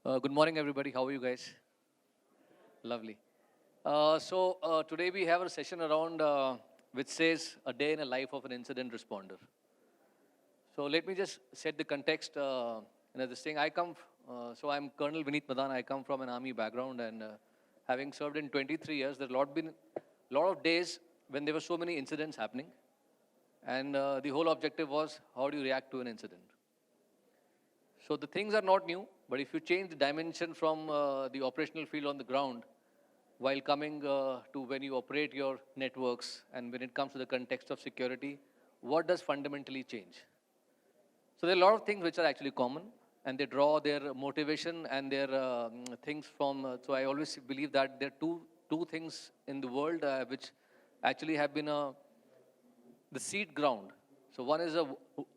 Good morning, everybody. How are you guys? Lovely. Today we have a session around which says a day in a life of an incident responder. So let me just set the context. This thing I'm Colonel Vineet Madan. I come from an army background, and having served in 23 years, there have been a lot of days when there were so many incidents happening, and the whole objective was how do you react to an incident. So the things are not new, but if you change the dimension from the operational field on the ground, while coming to when you operate your networks and when it comes to the context of security, what does fundamentally change? So there are a lot of things which are actually common, and they draw their motivation and their things from. So I always believe that there are two things in the world which actually have been the seed ground. So one is a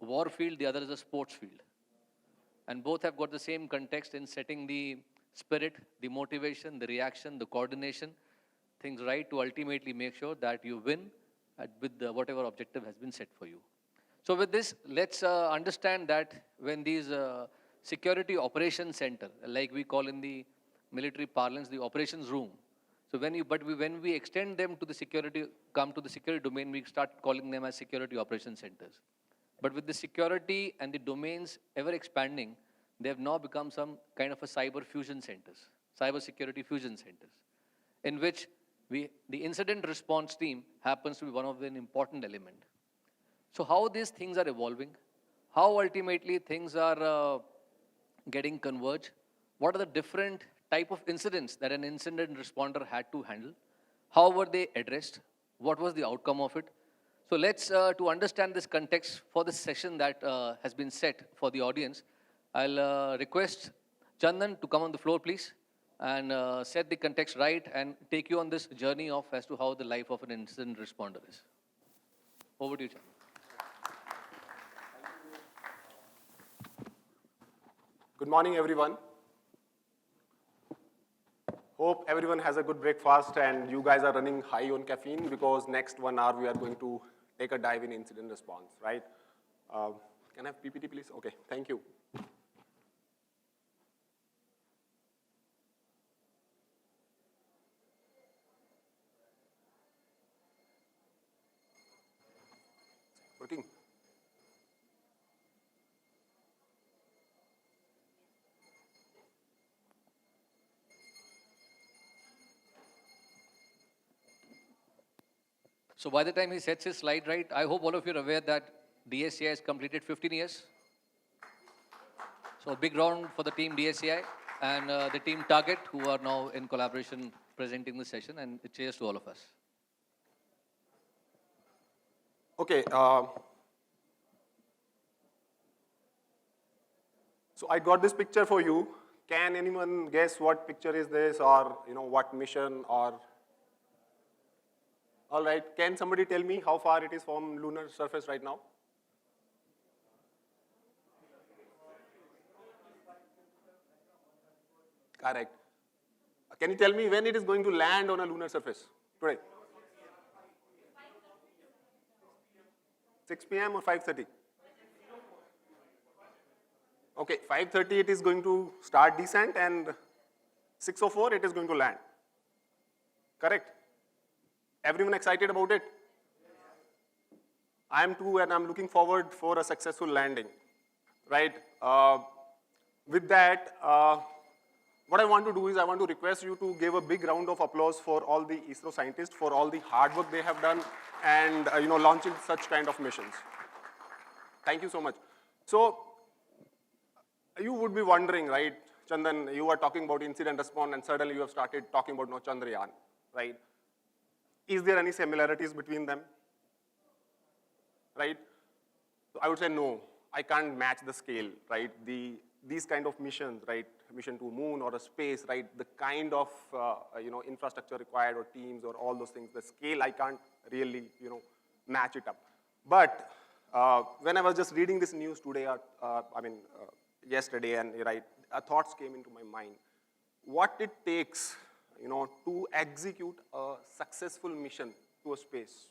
war field, the other is a sports field, and both have got the same context in setting the spirit, the motivation, the reaction, the coordination, things right to ultimately make sure that you win with whatever objective has been set for you. So with this, let's understand that when these security operations center, like we call in the military parlance, the operations room. So when we extend them to the security, come to the security domain, we start calling them as security operations centers. But with the security and the domains ever expanding, they have now become some kind of a cyber fusion centers, cyber security fusion centers, in which the incident response team happens to be one of the important element. So how these things are evolving, how ultimately things are getting converged, what are the different type of incidents that an incident responder had to handle, how were they addressed, what was the outcome of it. So let's, to understand this context for this session that has been set for the audience, I'll request Chandan to come on the floor, please, and set the context right and take you on this journey of as to how the life of an incident responder is. Over to you, Chandan. Good morning, everyone. Hope everyone has a good breakfast and you guys are running high on caffeine because next 1 hour we are going to take a dive in incident response, right? Can I have PPT, please? Okay, thank you. Working? So by the time he sets his slide right, I hope all of you are aware that DSCI has completed 15 years. So a big round for the team DSCI and the team Target, who are now in collaboration presenting the session, and cheers to all of us. Okay, so I got this picture for you. Can anyone guess what picture is this or what mission or? All right, can somebody tell me how far it is from lunar surface right now? Correct. Can you tell me when it is going to land on a lunar surface today? 6 p.m. or 5:30? Okay, 5:30 it is going to start descent and 6:04 it is going to land. Correct? Everyone excited about it? I am too, and I'm looking forward for a successful landing, right? With that, what I want to do is I want to request you to give a big round of applause for all the ISRO scientists for all the hard work they have done and launching such kind of missions. Thank you so much. So you would be wondering, right, Chandan, you are talking about incident response and suddenly you have started talking about Chandrayaan, right? Is there any similarities between them? Right? So I would say no, I can't match the scale, right? These kind of missions, right? Mission to moon or a space, right? The kind of infrastructure required or teams or all those things, the scale I can't really match it up. But when I was just reading this news today, yesterday, and right, thoughts came into my mind. What it takes, to execute a successful mission to a space.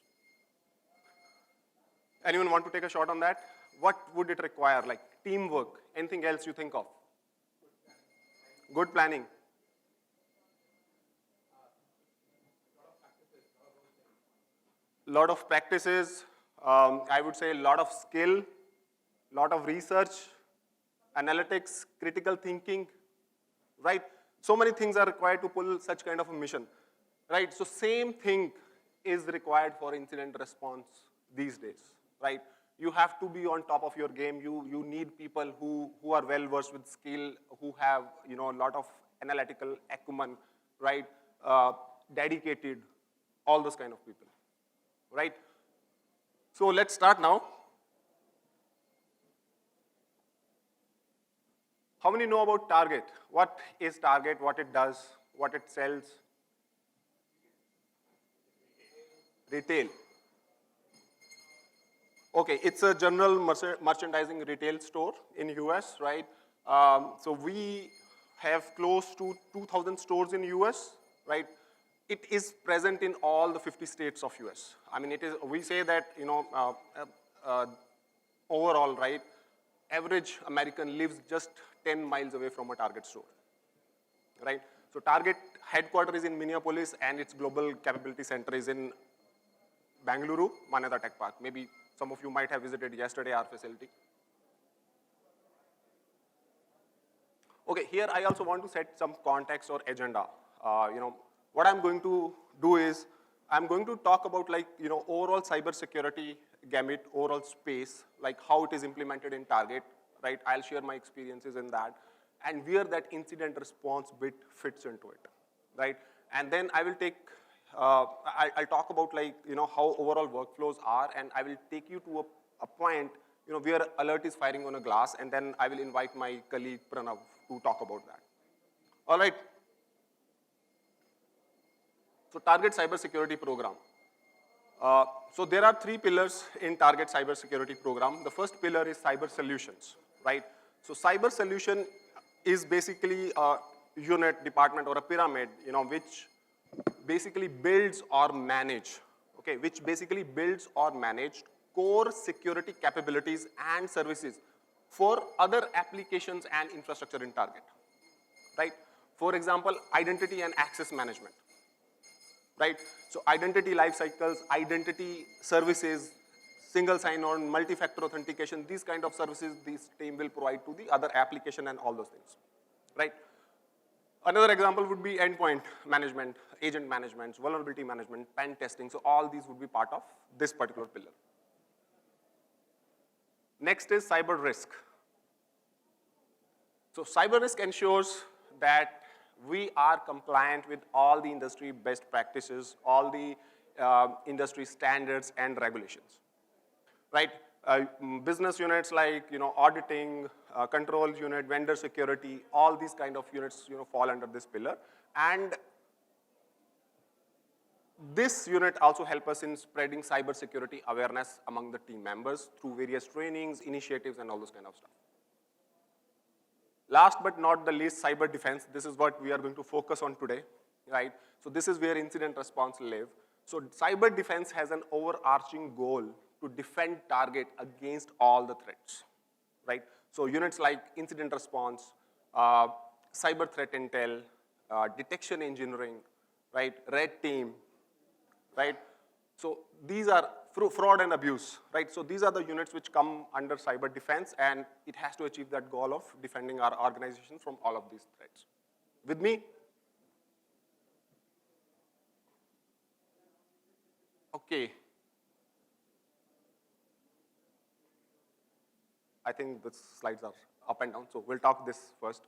Anyone want to take a shot on that? What would it require? Like teamwork, anything else you think of? Good planning. Lot of practices, I would say a lot of skill, lot of research, analytics, critical thinking, right? So many things are required to pull such kind of a mission, right? So same thing is required for incident response these days, right? You have to be on top of your game. You need people who are well versed with skill, who have a lot of analytical acumen, right? Dedicated, all those kind of people, right? So let's start now. How many know about Target? What is Target, what it does, what it sells? Retail. Okay, it's a general merchandising retail store in US, right? So we have close to 2,000 stores in US, right? It is present in all the 50 states of US. I mean, we say that, overall, right, average American lives just 10 miles away from a Target store, right? So Target headquarters is in Minneapolis and its global capability center is in Bangalore, Manyata Tech Park. Maybe some of you might have visited yesterday our facility. Okay, here I also want to set some context or agenda. What I'm going to do is I'm going to talk about overall cybersecurity gamut, overall space, like how it is implemented in Target, right? I'll share my experiences in that and where that incident response bit fits into it, right? And then I will take, I'll talk about how overall workflows are, and I will take you to a point where alert is firing on a glass, and then I will invite my colleague Pranav to talk about that. All right. So Target cybersecurity program. So there are 3 pillars in Target cybersecurity program. The first pillar is cyber solutions, right? So cyber solution is basically a unit, department, or a pyramid, which basically builds or manage, okay, which basically builds or manage core security capabilities and services for other applications and infrastructure in Target, right? For example, identity and access management, right? So identity life cycles, identity services, single sign-on, multi-factor authentication, these kind of services this team will provide to the other application and all those things, right? Another example would be endpoint management, agent management, vulnerability management, pen testing. So all these would be part of this particular pillar. Next is cyber risk. So cyber risk ensures that we are compliant with all the industry best practices, all the industry standards and regulations, right? Business units like auditing, control unit, vendor security, all these kind of units fall under this pillar. And this unit also helps us in spreading cybersecurity awareness among the team members through various trainings, initiatives, and all those kind of stuff. Last but not the least, cyber defense. This is what we are going to focus on today, right? So this is where incident response live. So cyber defense has an overarching goal to defend Target against all the threats, right? So units like incident response, cyber threat intel, detection engineering, right? Red team, right? So these are fraud and abuse, right? So these are the units which come under cyber defense, and it has to achieve that goal of defending our organization from all of these threats. With me? Okay. I think the slides are up and down, so we'll talk this first.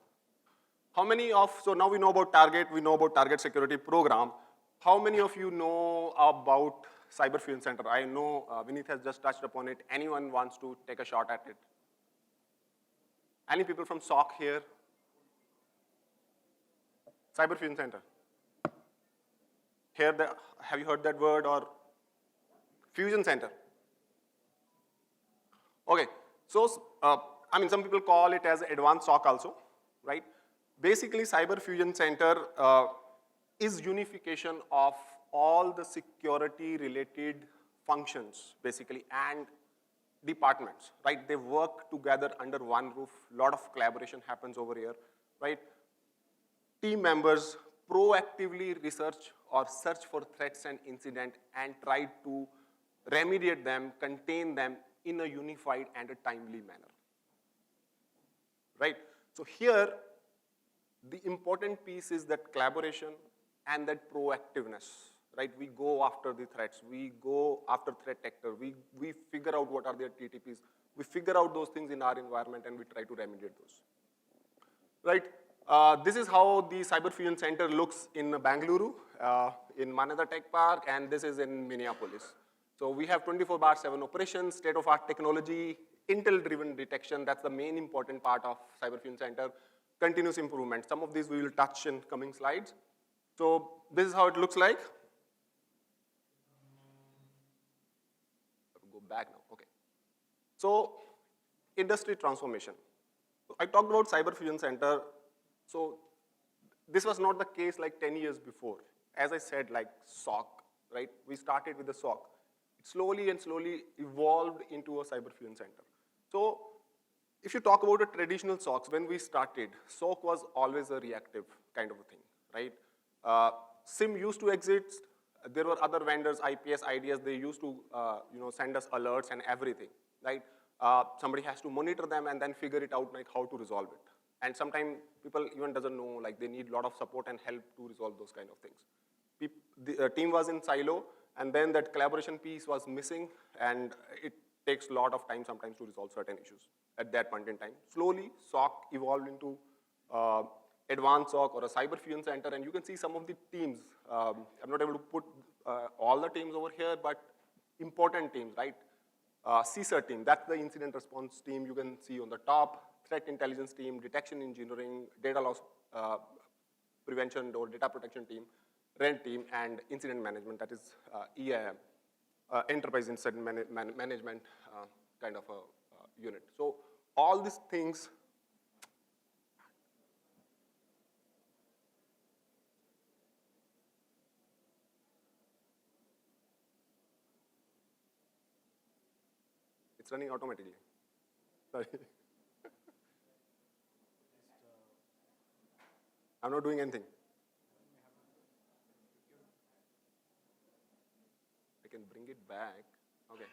How many of, so now we know about Target, we know about Target Security Program. How many of you know about Cyber Fusion Center? I know Vineet has just touched upon it. Anyone wants to take a shot at it? Any people from SOC here? Cyber Fusion Center. Have you heard that word, or Fusion Center? Okay, so I mean, some people call it as advanced SOC also, right? Basically, Cyber Fusion Center is unification of all the security-related functions, basically, and departments, right? They work together under one roof. A lot of collaboration happens over here, right? team members proactively research or search for threats and incidents and try to remediate them, contain them in a unified and a timely manner. Right? So here, the important piece is that collaboration and that proactiveness, right? We go after the threats, we go after threat actor, we figure out what are their TTPs, we figure out those things in our environment and we try to remediate those, right? This is how the Cyber Fusion Center looks in Bangalore, in Manada Tech Park, and this is in Minneapolis. So we have 24/7 operations, state-of-art technology, Intel-driven detection. That's the main important part of Cyber Fusion Center. Continuous improvement. Some of these we will touch in coming slides. So this is how it looks like. Go back now. Okay. So industry transformation. So I talked about Cyber Fusion Center. So this was not the case like 10 years before. As I said, like SOC, right? We started with the SOC. It slowly and slowly evolved into a Cyber Fusion Center. So if you talk about a traditional SOCs, when we started, SOC was always a reactive kind of a thing, right? SIM used to exist. There were other vendors, IPS, IDS, they used to send us alerts and everything, right? Somebody has to monitor them and then figure it out like how to resolve it. And sometimes people even doesn't know, like they need a lot of support and help to resolve those kind of things. The team was in silo, and then that collaboration piece was missing, and it takes a lot of time sometimes to resolve certain issues at that point in time. Slowly, SOC evolved into advanced SOC or a Cyber Fusion Center, and you can see some of the teams. I'm not able to put all the teams over here, but important teams, right? CSER team, that's the incident response team you can see on the top. Threat intelligence team, detection engineering, data loss prevention or data protection team, RENT team, and incident management, that is EIM, enterprise incident management kind of a unit. So all these things it's running automatically. Sorry. I'm not doing anything. I can bring it back. Okay.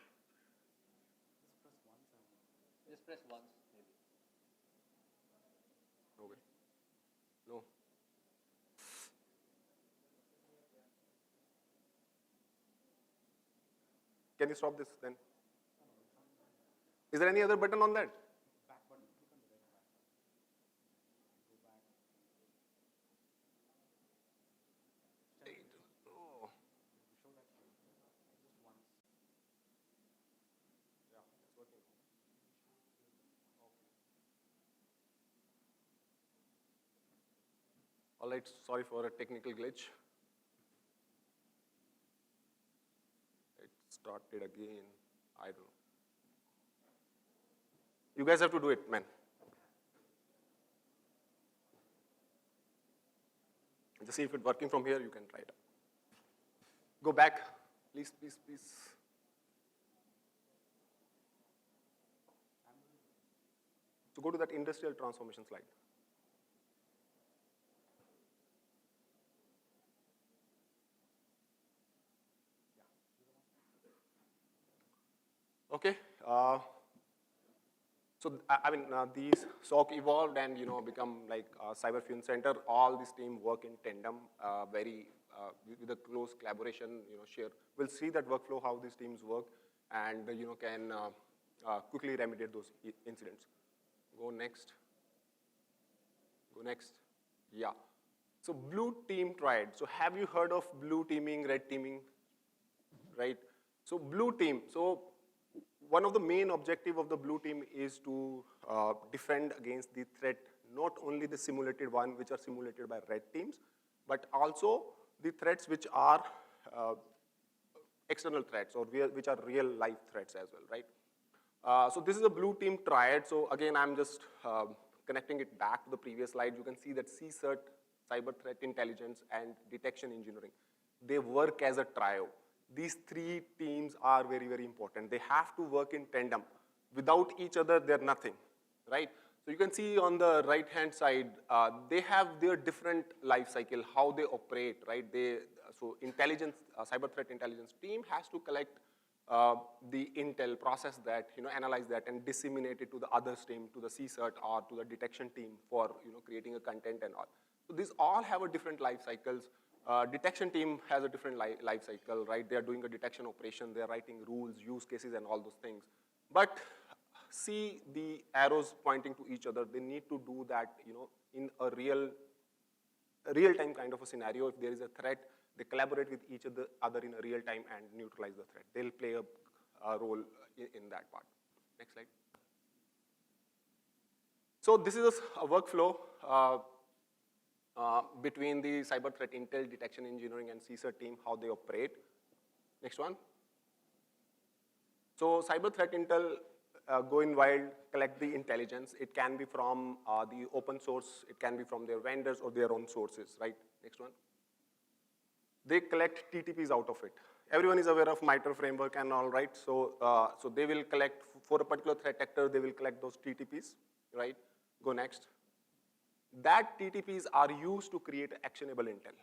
Just press once, maybe. Okay. No. Can you stop this then? Is there any other button on that? Oh. Yeah, it's working. All right, sorry for a technical glitch. It started again. I don't know. You guys have to do it, man. Just see if it's working from here, you can try it. Go back, please, please, please. So go to that industrial transformation slide. Okay. So I mean, these SOC evolved and become like Cyber Fusion Center. All these teams work in tandem, with a close collaboration. Share. We'll see that workflow how these teams work, and can quickly remediate those incidents. Go next. Go next. Yeah. So blue team triad. So have you heard of blue teaming, red teaming? Right. So blue team. So one of the main objective of the blue team is to defend against the threat, not only the simulated one, which are simulated by red teams, but also the threats which are external threats or which are real life threats as well, right? So this is a blue team triad. So again, I'm just connecting it back to the previous slide. You can see that CSERT, cyber threat intelligence, and detection engineering, they work as a trio. These three teams are very, very important. They have to work in tandem. Without each other, they're nothing, right? So you can see on the right-hand side, they have their different life cycle, how they operate, right? So intelligence, cyber threat intelligence team has to collect the intel, process that, analyze that, and disseminate it to the other team, to the CSERT or to the detection team for, creating a content and all. So these all have a different life cycles. Detection team has a different life cycle, right? They are doing a detection operation, they are writing rules, use cases, and all those things. But see the arrows pointing to each other. They need to do that, in a real-time kind of a scenario. If there is a threat, they collaborate with each other in a real time and neutralize the threat. They'll play a role in that part. Next slide. So this is a workflow between the cyber threat intel, detection engineering, and CSERT team, how they operate. Next one. So cyber threat intel, going wild, collect the intelligence. It can be from the open source, it can be from their vendors or their own sources, right? Next one. They collect TTPs out of it. Everyone is aware of MITRE framework and all, right? So, so they will collect, for a particular threat actor, they will collect those TTPs, right? Go next. That TTPs are used to create actionable intel,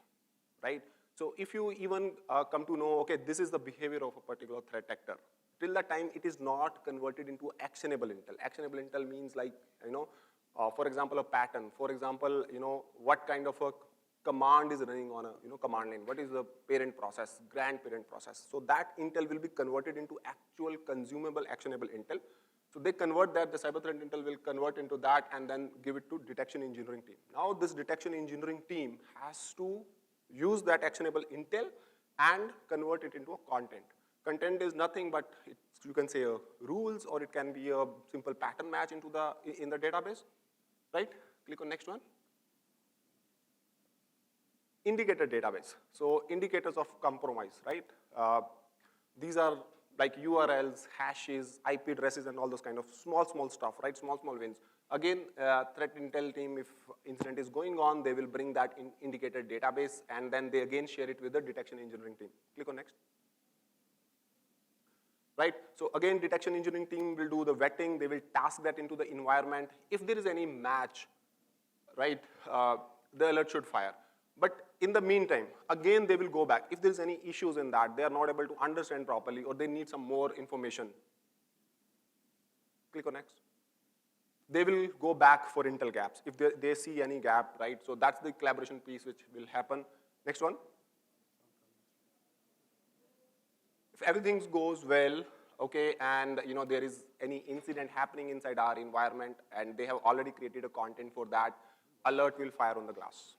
right? So if you even come to know, okay, this is the behavior of a particular threat actor, till the time it is not converted into actionable intel. Actionable intel means like, for example, a pattern. For example, what kind of a command is running on a command line. What is the parent process, grandparent process. So that intel will be converted into actual consumable actionable intel. So they convert that, the cyber threat intel will convert into that and then give it to detection engineering team. Now this detection engineering team has to use that actionable intel and convert it into a content. Content is nothing but, you can say rules, or it can be a simple pattern match in the database, right? Click on next one. Indicator database. So indicators of compromise, right? These are like URLs, hashes, IP addresses, and all those kind of small stuff, right? Small wins. Again, threat intel team, if incident is going on, they will bring that in indicator database, and then they again share it with the detection engineering team. Click on next. Right, so again, detection engineering team will do the vetting, they will task that into the environment. If there is any match, right, the alert should fire. But in the meantime, again, they will go back. If there's any issues in that, they are not able to understand properly, or they need some more information. Click on next. They will go back for intel gaps if they see any gap, right? So that's the collaboration piece which will happen. Next one. If everything goes well, okay, and there is any incident happening inside our environment, and they have already created a content for that, alert will fire on the glass,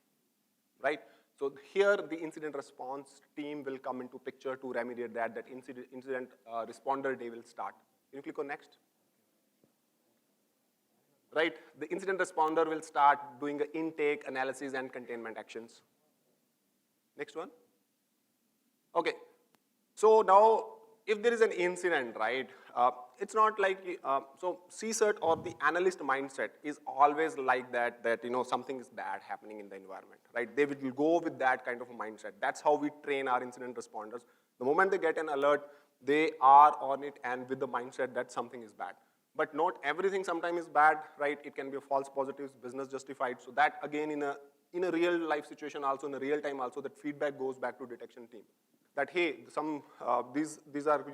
right? So here the incident response team will come into picture to remediate that. That incident responder day will start. Can you click on next? Right, the incident responder will start doing the intake, analysis, and containment actions. Next one. Okay. So now, if there is an incident, right, it's not like, so CSERT or the analyst mindset is always like that something is bad happening in the environment, right? They will go with that kind of a mindset. That's how we train our incident responders. The moment they get an alert, they are on it and with the mindset that something is bad. But not everything sometimes is bad, right? It can be a false positives, business justified. So that again in a real life situation also, in a real time also, that feedback goes back to detection team. That, hey, these are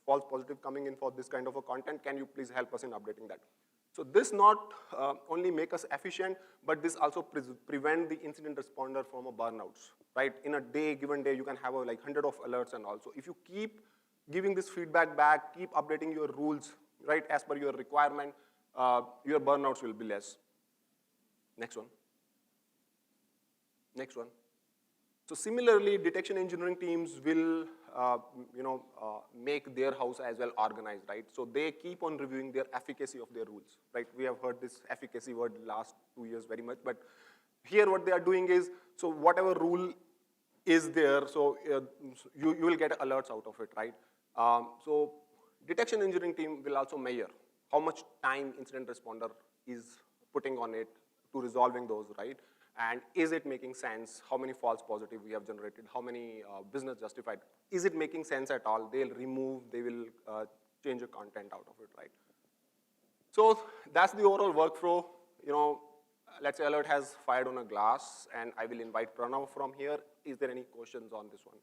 false positive coming in for this kind of a content. Can you please help us in updating that? So this not only make us efficient, but this also prevent the incident responder from a burnouts, right? In a given day, you can have like 100 of alerts, and also if you keep giving this feedback back, keep updating your rules, right, as per your requirement, your burnouts will be less. Next one. Next one. So similarly, detection engineering teams will, make their house as well organized, right? So they keep on reviewing their efficacy of their rules, right? We have heard this efficacy word last 2 years very much, but here what they are doing is, so whatever rule is there, so you will get alerts out of it, right? So detection engineering team will also measure how much time incident responder is putting on it to resolving those, right? And is it making sense? How many false positive we have generated? How many business justified? Is it making sense at all? They'll remove, they will change the content out of it, right? So that's the overall workflow. You know, let's say alert has fired on a glass, and I will invite Pranav from here. Is there any questions on this one?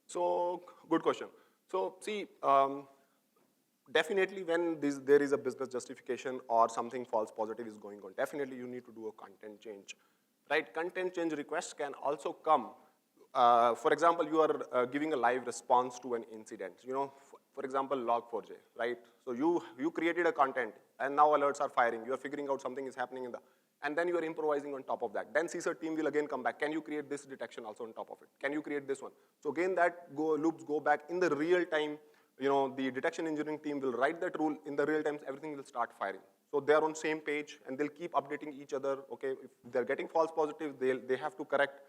So good question. So see, definitely when there is a business justification or something false positive is going on, definitely you need to do a content change, right? Content change requests can also come. For example, you are giving a live response to an incident. You know, for example, log4j, right? So you created a content and now alerts are firing. You are figuring out something is happening and then you are improvising on top of that. Then CISR team will again come back. Can you create this detection also on top of it? Can you create this one? So again, that loops go back in the real time. You know, the detection engineering team will write that rule in the real time, everything will start firing. So they're on same page and they'll keep updating each other. Okay, if they're getting false positive, they have to correct.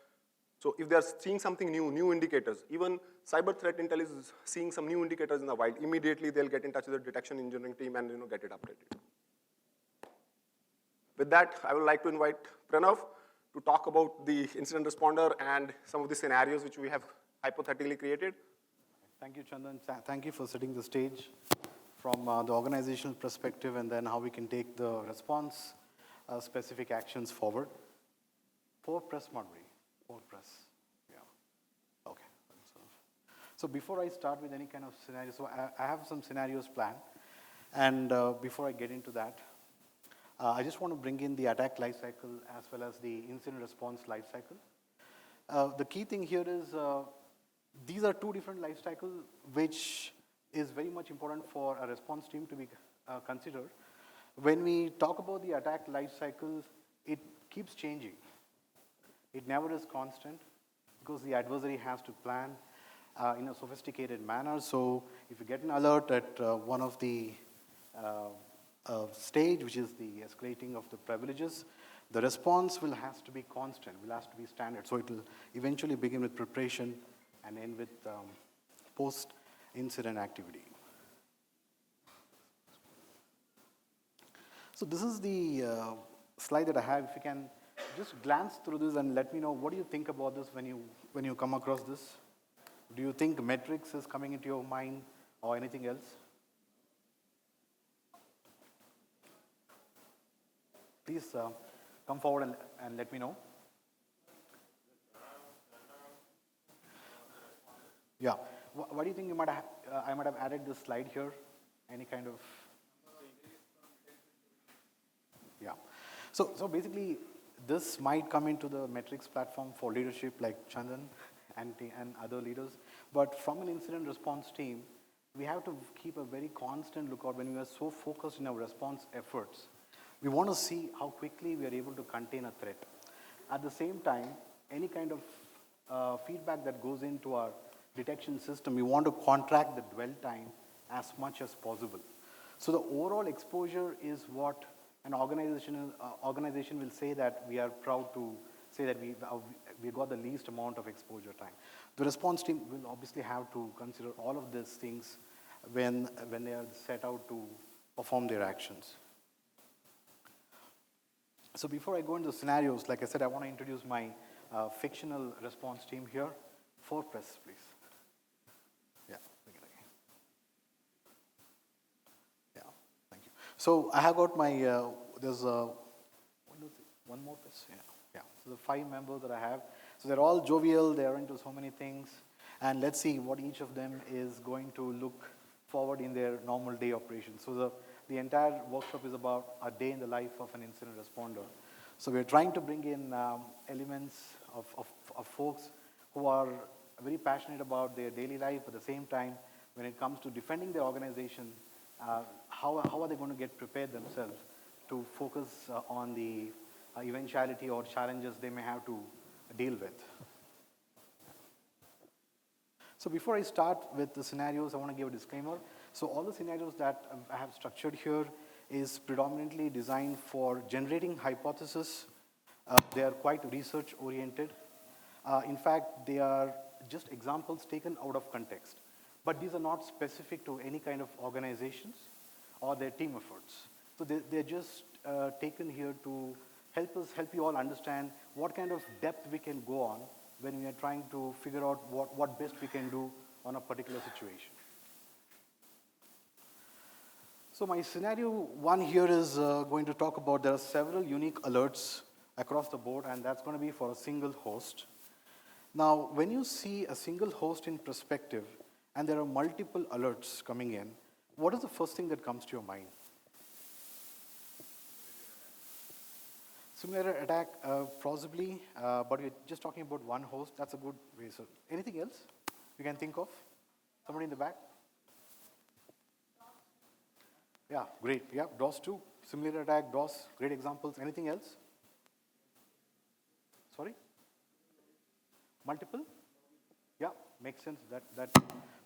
So if they're seeing something new indicators, even cyber threat intel is seeing some new indicators in the wild, immediately they'll get in touch with the detection engineering team and get it updated. With that, I would like to invite Pranav to talk about the incident responder and some of the scenarios which we have hypothetically created. Thank you, Chandan. Thank you for setting the stage from the organizational perspective and then how we can take the response specific actions forward. For press Madhuri. For press. Yeah. Okay. So before I start with any kind of scenario, so I have some scenarios planned. And before I get into that, I just want to bring in the attack lifecycle as well as the incident response lifecycle. The key thing here is these are two different life cycles, which is very much important for a response team to be considered. When we talk about the attack life cycles, it keeps changing. It never is constant because the adversary has to plan in a sophisticated manner. So if you get an alert at one of the stage, which is the escalating of the privileges, the response will have to be constant, will have to be standard. So it will eventually begin with preparation and end with post-incident activity. So this is the slide that I have. If you can just glance through this and let me know, what do you think about this when you come across this? Do you think metrics is coming into your mind or anything else? Please come forward and let me know. Yeah. What do you think you might have, I might have added this slide here? Any kind of... Yeah. So basically, this might come into the metrics platform for leadership like Chandan and other leaders. But from an incident response team, we have to keep a very constant lookout when we are so focused in our response efforts. We want to see how quickly we are able to contain a threat. At the same time, any kind of feedback that goes into our detection system, we want to contract the dwell time as much as possible. So the overall exposure is what an organization will say that we are proud to say that we got the least amount of exposure time. The response team will obviously have to consider all of these things when they are set out to perform their actions. So before I go into the scenarios, like I said, I want to introduce my fictional response team here. For press, please. Yeah, yeah, thank you. So I have got my, there's one more press, yeah. So the 5 members that I have, so they're all jovial, they're into so many things, and let's see what each of them is going to look forward in their normal day operation. So the entire workshop is about a day in the life of an incident responder. So we're trying to bring in elements of folks who are very passionate about their daily life, but at the same time, when it comes to defending their organization, how are they going to get prepared themselves to focus on the eventuality or challenges they may have to deal with. So before I start with the scenarios, I want to give a disclaimer. So all the scenarios that I have structured here is predominantly designed for generating hypotheses. They are quite research oriented. In fact, they are just examples taken out of context. But these are not specific to any kind of organizations or their team efforts. So they're just taken here to help you all understand what kind of depth we can go on when we are trying to figure out what best we can do on a particular situation. So my scenario one here is going to talk about there are several unique alerts across the board, and that's going to be for a single host. Now, when you see a single host in perspective and there are multiple alerts coming in, what is the first thing that comes to your mind? Simulated attack, possibly, but we're just talking about one host. That's a good way. So, anything else you can think of? Somebody in the back? Yeah, great. Yeah, DOS 2, simulated attack, DOS, great examples. Anything else? Sorry? Multiple? Yeah, makes sense. That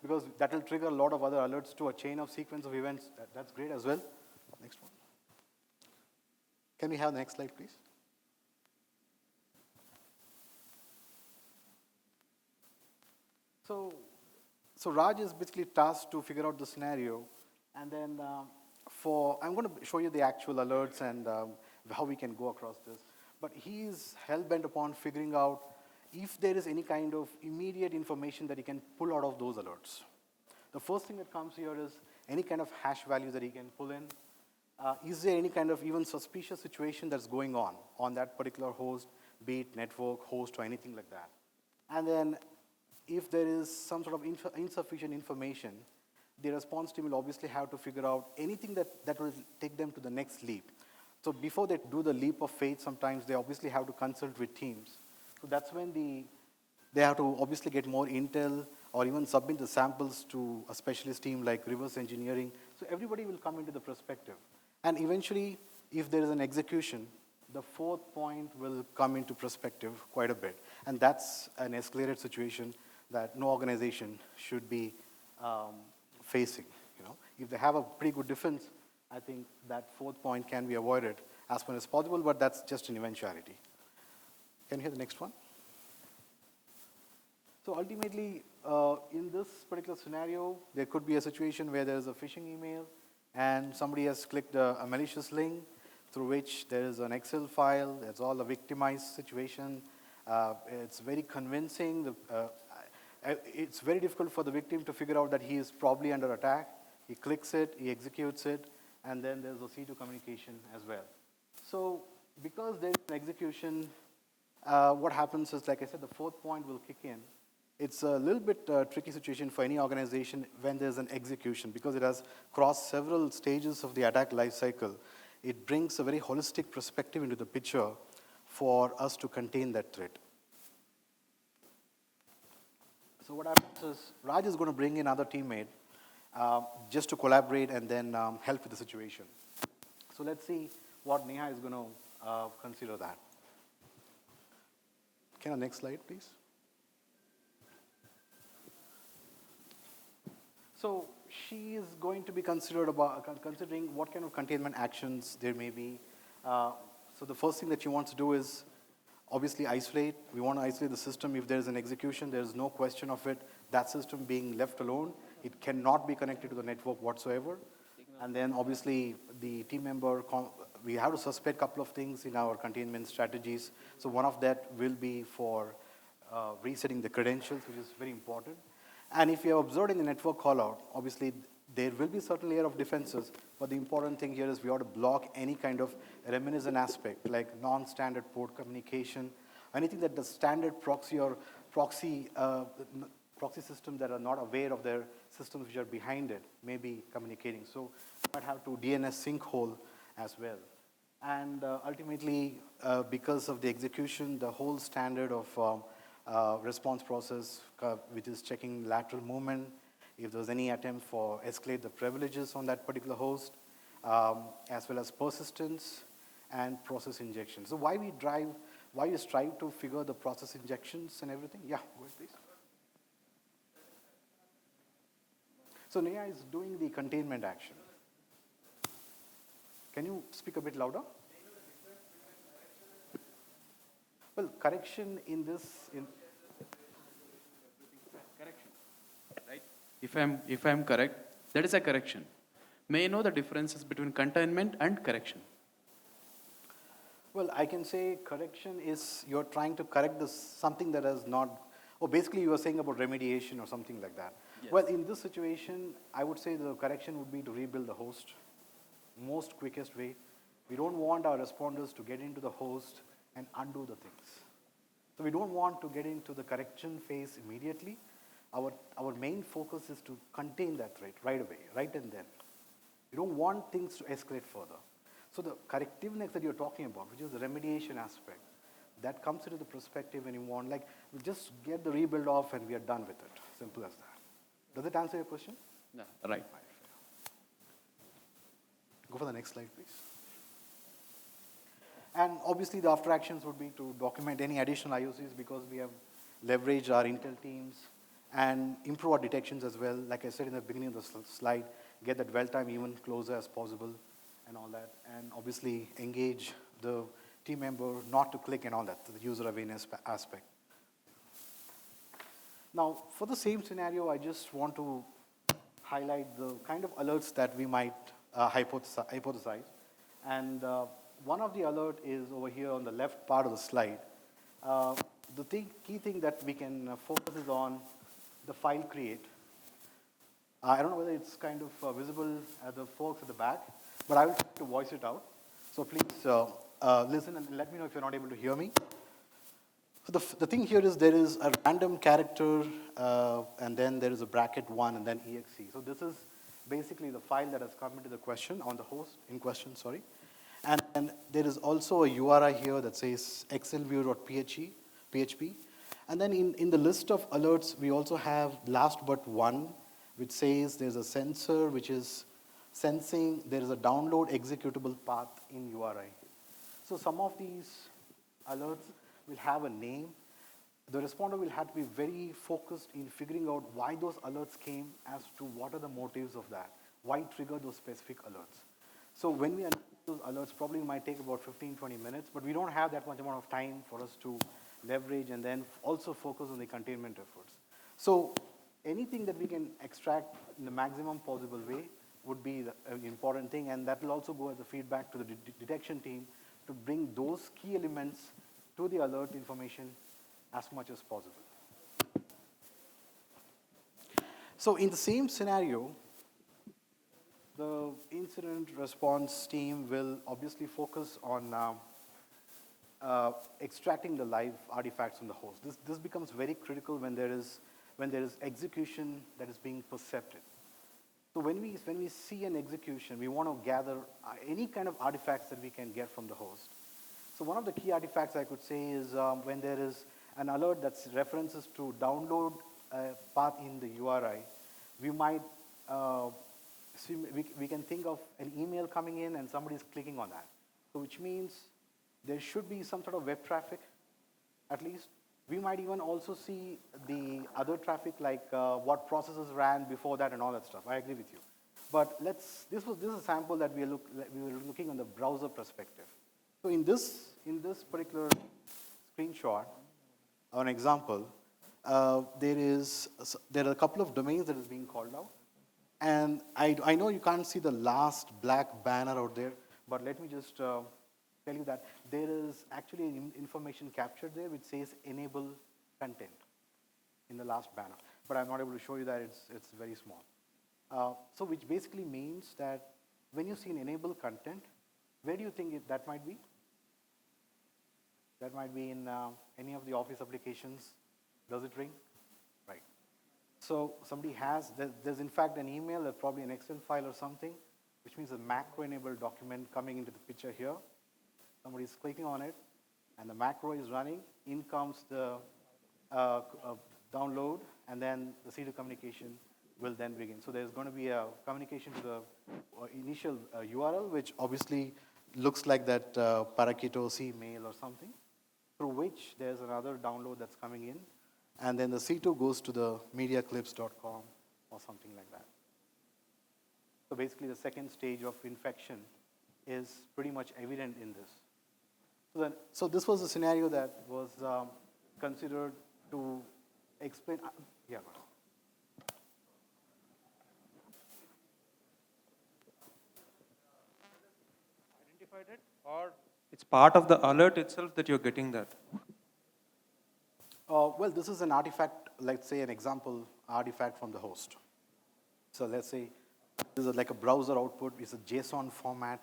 because that will trigger a lot of other alerts to a chain of sequence of events. That's great as well. Next one. Can we have the next slide, please? So Raj is basically tasked to figure out the scenario, and then I'm going to show you the actual alerts and how we can go across this. But he is hell-bent upon figuring out if there is any kind of immediate information that he can pull out of those alerts. The first thing that comes here is any kind of hash value that he can pull in. Is there any kind of even suspicious situation that's going on that particular host, be it network, host, or anything like that? And then if there is some sort of insufficient information, the response team will obviously have to figure out anything that will take them to the next leap. So before they do the leap of faith, sometimes they obviously have to consult with teams. So that's when they have to obviously get more intel or even submit the samples to a specialist team like reverse engineering. So everybody will come into the perspective. And eventually, if there is an execution, the fourth point will come into perspective quite a bit. And that's an escalated situation that no organization should be facing. If they have a pretty good defense, I think that fourth point can be avoided as much as possible, but that's just an eventuality. Can you hear the next one? So ultimately, in this particular scenario, there could be a situation where there's a phishing email and somebody has clicked a malicious link through which there is an Excel file. It's all a victimized situation. It's very convincing. It's very difficult for the victim to figure out that he is probably under attack. He clicks it, he executes it, and then there's a C2 communication as well. So because there's an execution, what happens is, like I said, the fourth point will kick in. It's a little bit tricky situation for any organization when there's an execution because it has crossed several stages of the attack life cycle. It brings a very holistic perspective into the picture for us to contain that threat. So what happens is Raj is going to bring in another teammate just to collaborate and then help with the situation. So let's see what Neha is going to consider that. Can I next slide, please? So she is going to be considering what kind of containment actions there may be. So the first thing that she wants to do is obviously isolate. We want to isolate the system. If there is an execution, there is no question of it. That system being left alone, it cannot be connected to the network whatsoever. And then obviously the team member, we have to suspect a couple of things in our containment strategies. So one of that will be for resetting the credentials, which is very important. And if you have observed in the network callout, obviously there will be a certain layer of defenses, but the important thing here is we ought to block any kind of reminiscent aspect, like non-standard port communication, anything that the standard proxy or proxy systems that are not aware of their systems which are behind it may be communicating. So you might have to DNS sinkhole as well. And ultimately, because of the execution, the whole standard of response process, which is checking lateral movement, if there's any attempt for escalate the privileges on that particular host, as well as persistence and process injection. So why we strive to figure the process injections and everything? Yeah, go ahead, please. So Neha is doing the containment action. Can you speak a bit louder? Well, correction in this, Correction, right? If I'm correct, that is a correction. May I know the differences between containment and correction? Well, I can say correction is you're trying to correct this something that has not, or basically you were saying about remediation or something like that. Yes. Well, in this situation, I would say the correction would be to rebuild the host, most quickest way. We don't want our responders to get into the host and undo the things. So we don't want to get into the correction phase immediately. Our main focus is to contain that threat right away, right and then. You don't want things to escalate further. So the correctiveness that you're talking about, which is the remediation aspect, that comes into the perspective when you want, like, we just get the rebuild off and we are done with it. Simple as that. Does it answer your question? Yeah, right. Go for the next slide, please. And obviously the after actions would be to document any additional IOCs because we have leveraged our Intel teams and improve our detections as well. Like I said in the beginning of the slide, get that dwell time even closer as possible and all that. And obviously engage the team member not to click and all that, the user awareness aspect. Now, for the same scenario, I just want to highlight the kind of alerts that we might hypothesize. And one of the alert is over here on the left part of the slide. The key thing that we can focus is on the file create. I don't know whether it's kind of visible at the folks at the back, but I will try to voice it out. So please listen and let me know if you're not able to hear me. So the thing here is there is a random character, and then there is a bracket 1, and then exe. So this is basically the file that has come into the question, on the host in question, sorry. And there is also a URI here that says excelview.php. And then in the list of alerts, we also have last but one, which says there's a sensor which is sensing there is a download executable path in URI. So some of these alerts will have a name. The responder will have to be very focused in figuring out why those alerts came as to what are the motives of that, why trigger those specific alerts. So when we analyze those alerts, probably might take about 15, 20 minutes, but we don't have that much amount of time for us to leverage and then also focus on the containment efforts. So anything that we can extract in the maximum possible way would be an important thing, and that will also go as a feedback to the detection team to bring those key elements to the alert information as much as possible. So in the same scenario, the incident response team will obviously focus on extracting the live artifacts from the host. This becomes very critical when there is execution that is being percepted. So when we see an execution, we want to gather any kind of artifacts that we can get from the host. So one of the key artifacts I could say is when there is an alert that references to download path in the URI, we might we can think of an email coming in and somebody is clicking on that. So which means there should be some sort of web traffic, at least. We might even also see the other traffic, like what processes ran before that and all that stuff. I agree with you. But this is a sample that we were looking on the browser perspective. So in this particular screenshot, or an example, there are a couple of domains that is being called out. And I know you can't see the last black banner out there, but let me just tell you that there is actually information captured there which says enable content in the last banner. But I'm not able to show you that, it's very small. So which basically means that when you see an enable content, where do you think that might be? That might be in any of the Office applications. Does it ring? Right. So somebody there's in fact an email, there's probably an Excel file or something, which means a macro-enabled document coming into the picture here. Somebody's clicking on it, and the macro is running. In comes the download, and then the C2 communication will then begin. So there's going to be a communication to the initial URL, which obviously looks like that Parakeeto C mail or something, through which there's another download that's coming in, and then the C2 goes to the mediaclips.com or something like that. So basically the second stage of infection is pretty much evident in this. So this was a scenario that was considered to explain. Yeah. Identified it, or It's part of the alert itself that you're getting that. Well, this is an artifact, let's say an example artifact from the host. So let's say this is like a browser output, it's a JSON format.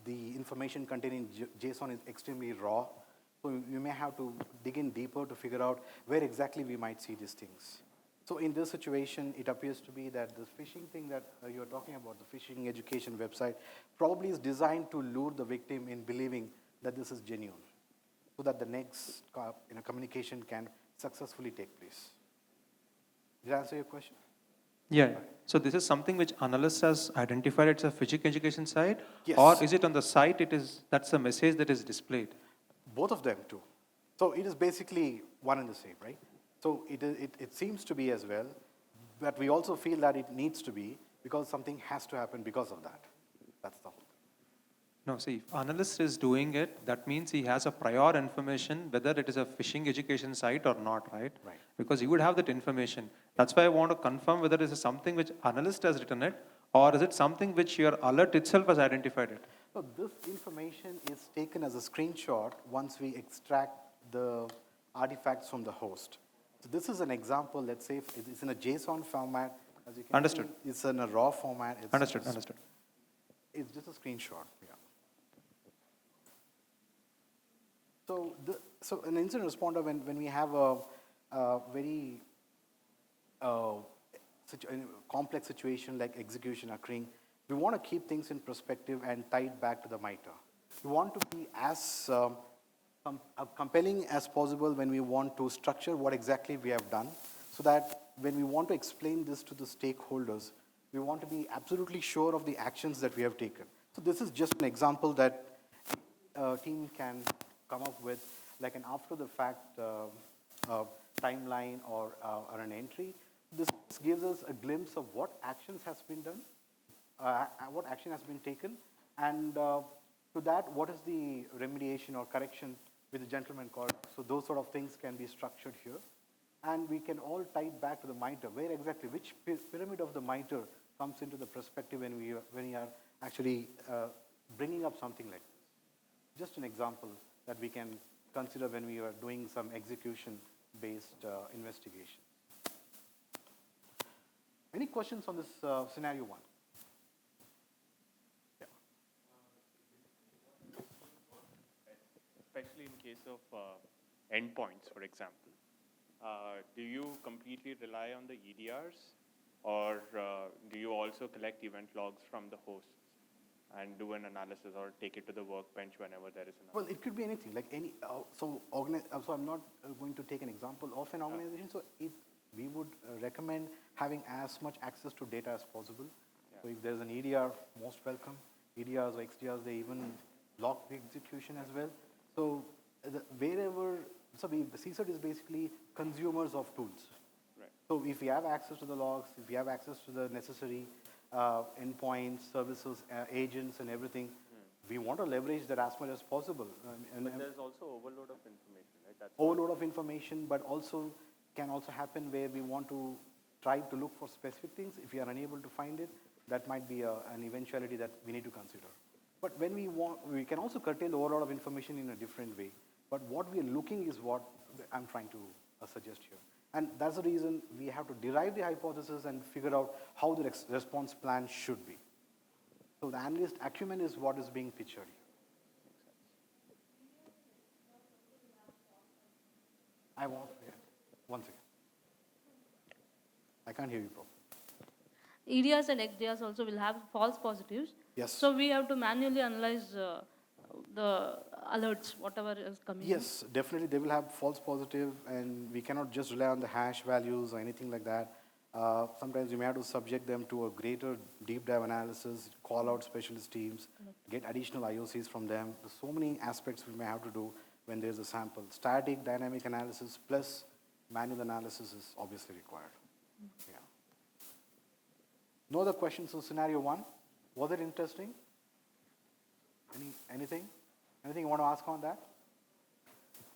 The information contained in JSON is extremely raw. So you may have to dig in deeper to figure out where exactly we might see these things. So in this situation, it appears to be that the phishing thing that you're talking about, the phishing education website, probably is designed to lure the victim in believing that this is genuine, so that the next communication can successfully take place. Did I answer your question? Yeah. So this is something which analyst has identified it's a physics education site, Yes. or is it on the site? That's the message that is displayed. Both of them too. So it is basically one and the same, right? So it seems to be as well, but we also feel that it needs to be because something has to happen because of that. That's the whole thing. No, see, if analyst is doing it, that means he has a prior information whether it is a phishing education site or not, right? Right. Because he would have that information. That's why I want to confirm whether it is something which analyst has written it, or is it something which your alert itself has identified it. So this information is taken as a screenshot once we extract the artifacts from the host. So this is an example, let's say it's in a JSON format. As you can Understood. see, it's in a raw format. Understood. It's just a screenshot, yeah. So an incident responder, when we have a very complex situation like execution occurring, we want to keep things in perspective and tie it back to the MITRE. We want to be as compelling as possible when we want to structure what exactly we have done, so that when we want to explain this to the stakeholders, we want to be absolutely sure of the actions that we have taken. So this is just an example that a team can come up with, like an after-the-fact timeline or an entry. This gives us a glimpse of what actions has been done, what action has been taken, and to that, what is the remediation or correction with the gentleman called. So those sort of things can be structured here. And we can all tie it back to the MITRE, where exactly, which pyramid of the MITRE comes into the perspective when we are actually bringing up something like this. Just an example that we can consider when we are doing some execution-based investigation. Any questions on this scenario one? Yeah. Especially in case of endpoints, for example. Do you completely rely on the EDRs, or do you also collect event logs from the hosts and do an analysis or take it to the workbench whenever there is an? Well, it could be anything, like any, so I'm not going to take an example of an organization, so we would recommend having as much access to data as possible. Yeah. So if there's an EDR, most welcome. EDRs or XDRs, they even lock the execution as well. So CSIRT is basically consumers of tools. Right. So if we have access to the logs, if we have access to the necessary endpoints, services, agents and everything, we want to leverage that as much as possible. But there's also overload of information, right? That's overload of information, but also can also happen where we want to try to look for specific things. If we are unable to find it, that might be an eventuality that we need to consider. But when we can also curtail the overload of information in a different way. But what we are looking is what I'm trying to suggest here. And that's the reason we have to derive the hypothesis and figure out how the response plan should be. So the analyst acumen is what is being pictured here. One second. I can't hear you properly. EDRs and XDRs also will have false positives. Yes. So we have to manually analyze the alerts, whatever is coming. Yes, definitely they will have false positive, and we cannot just rely on the hash values or anything like that. Sometimes you may have to subject them to a greater deep dive analysis, call out specialist teams, get additional IOCs from them. There's so many aspects we may have to do when there's a sample. Static, dynamic analysis plus manual analysis is obviously required. Yeah. No other questions on scenario one? Was it interesting? Anything? Anything you want to ask on that?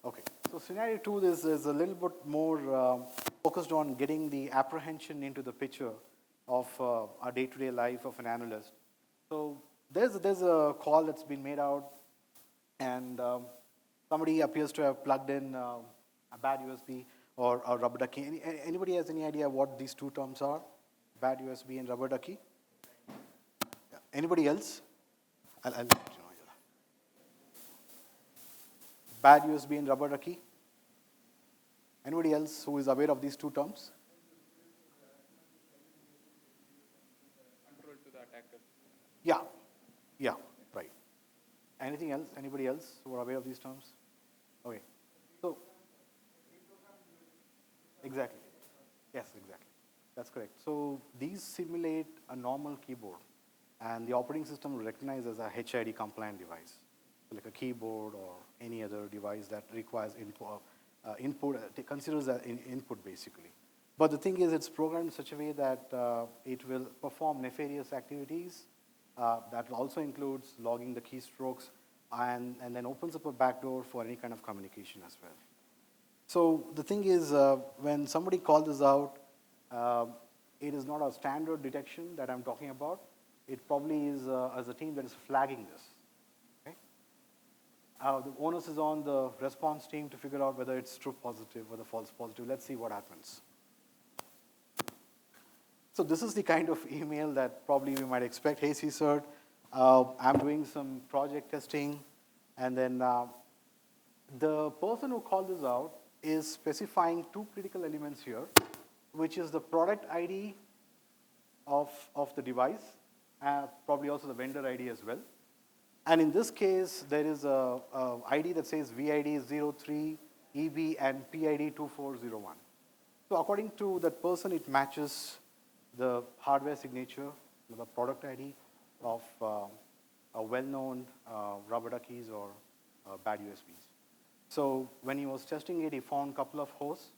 Okay. So scenario two is a little bit more focused on getting the apprehension into the picture of our day-to-day life of an analyst. So there's a call that's been made out, and somebody appears to have plugged in a bad USB or rubber ducky. Anybody has any idea what these two terms are? Bad USB and rubber ducky? Yeah. Anybody else? I'll let you know. Yeah. Bad USB and rubber ducky? Anybody else who is aware of these two terms? Control to the attacker. Yeah, yeah, right. Anything else? Anybody else who are aware of these terms? Okay, so exactly. Yes, exactly. That's correct. So these simulate a normal keyboard, and the operating system will recognize as a HID compliant device, like a keyboard or any other device that requires input, it considers that input basically. But the thing is, it's programmed in such a way that it will perform nefarious activities. That also includes logging the keystrokes and then opens up a backdoor for any kind of communication as well. So the thing is, when somebody calls this out, it is not a standard detection that I'm talking about. It probably is as a team that is flagging this. Okay? The onus is on the response team to figure out whether it's true positive or the false positive. Let's see what happens. So this is the kind of email that probably we might expect. Hey, CSIRT, I'm doing some project testing, and then the person who called this out is specifying two critical elements here, which is the product ID of the device, probably also the vendor ID as well. And in this case, there is a ID that says VID 03, EB, and PID 2401. So according to that person, it matches the hardware signature, the product ID of a well-known rubber duckies or bad USBs. So when he was testing it, he found a couple of hosts.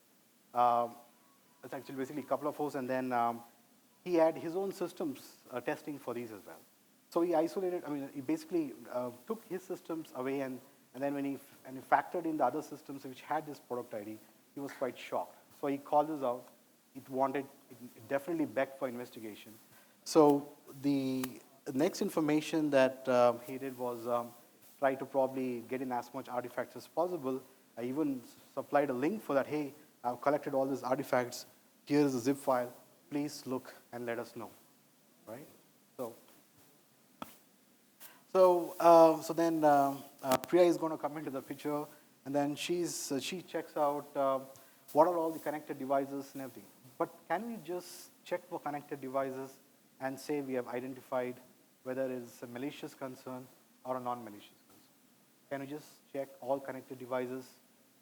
It's actually basically a couple of hosts, and then he had his own systems testing for these as well. So he isolated, he basically took his systems away, and then when he factored in the other systems which had this product ID, he was quite shocked. So he called this out. It definitely begged for investigation. So the next information that he did was try to probably get in as much artifacts as possible. I even supplied a link for that. Hey, I've collected all these artifacts. Here is a zip file. Please look and let us know, right? So then Priya is going to come into the picture, and then she checks out what are all the connected devices and everything. But can we just check for connected devices and say we have identified whether it's a malicious concern or a non-malicious concern? Can we just check all connected devices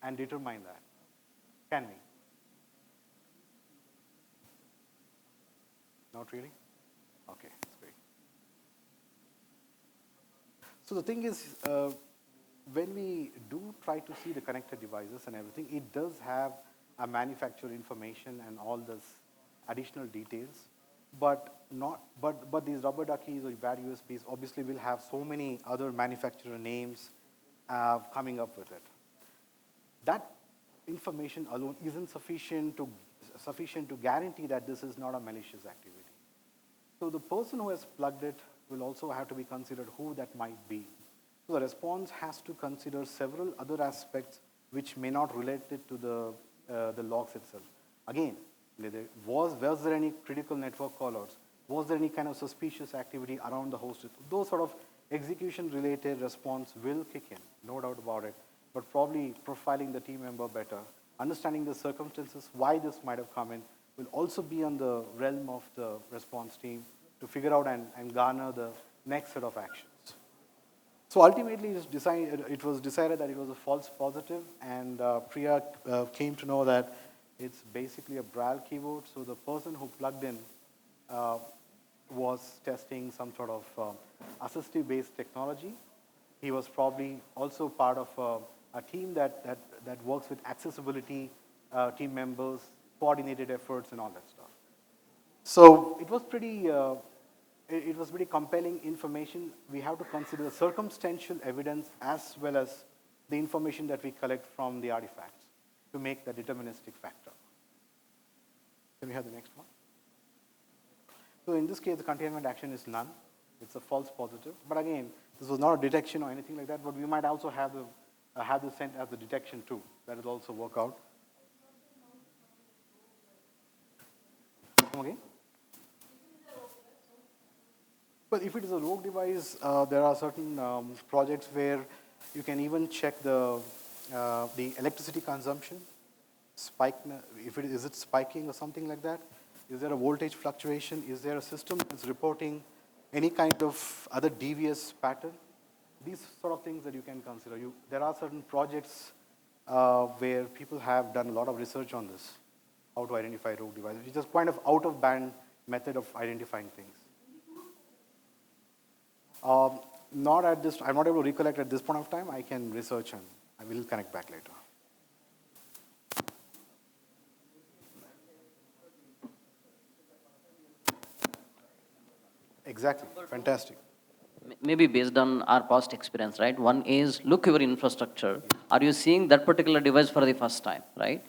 and determine that? Can we? Not really? Okay, that's great. So the thing is, when we do try to see the connected devices and everything, it does have a manufacturer information and all this additional details, but these rubber duckies or bad USBs obviously will have so many other manufacturer names coming up with it. That information alone isn't sufficient to guarantee that this is not a malicious activity. So the person who has plugged it will also have to be considered who that might be. So the response has to consider several other aspects which may not relate it to the logs itself. Again, was there any critical network callouts? Was there any kind of suspicious activity around the host? Those sort of execution-related response will kick in, no doubt about it, but probably profiling the team member better, understanding the circumstances, why this might have come in, will also be on the realm of the response team to figure out and garner the next set of actions. So ultimately, it was decided that it was a false positive, and Priya came to know that it's basically a Braille keyboard. So the person who plugged in was testing some sort of assistive-based technology. He was probably also part of a team that works with accessibility team members, coordinated efforts, and all that stuff. So it was pretty compelling information. We have to consider the circumstantial evidence as well as the information that we collect from the artifacts to make the deterministic factor. Can we have the next one? So in this case, the containment action is none. It's a false positive. But again, this was not a detection or anything like that, but we might also have the sent as the detection too. That will also work out. Come again? Well, if it is a rogue device, there are certain projects where you can even check the electricity consumption, spike. If it is it spiking or something like that? Is there a voltage fluctuation? Is there a system that's reporting any kind of other devious pattern? These sort of things that you can consider. There are certain projects where people have done a lot of research on this, how to identify rogue devices, which is kind of out of band method of identifying things. Not at this, I'm not able to recollect at this point of time. I can research and I will connect back later. Exactly, fantastic. Maybe based on our past experience, right? One is look your infrastructure. Are you seeing that particular device for the first time, right?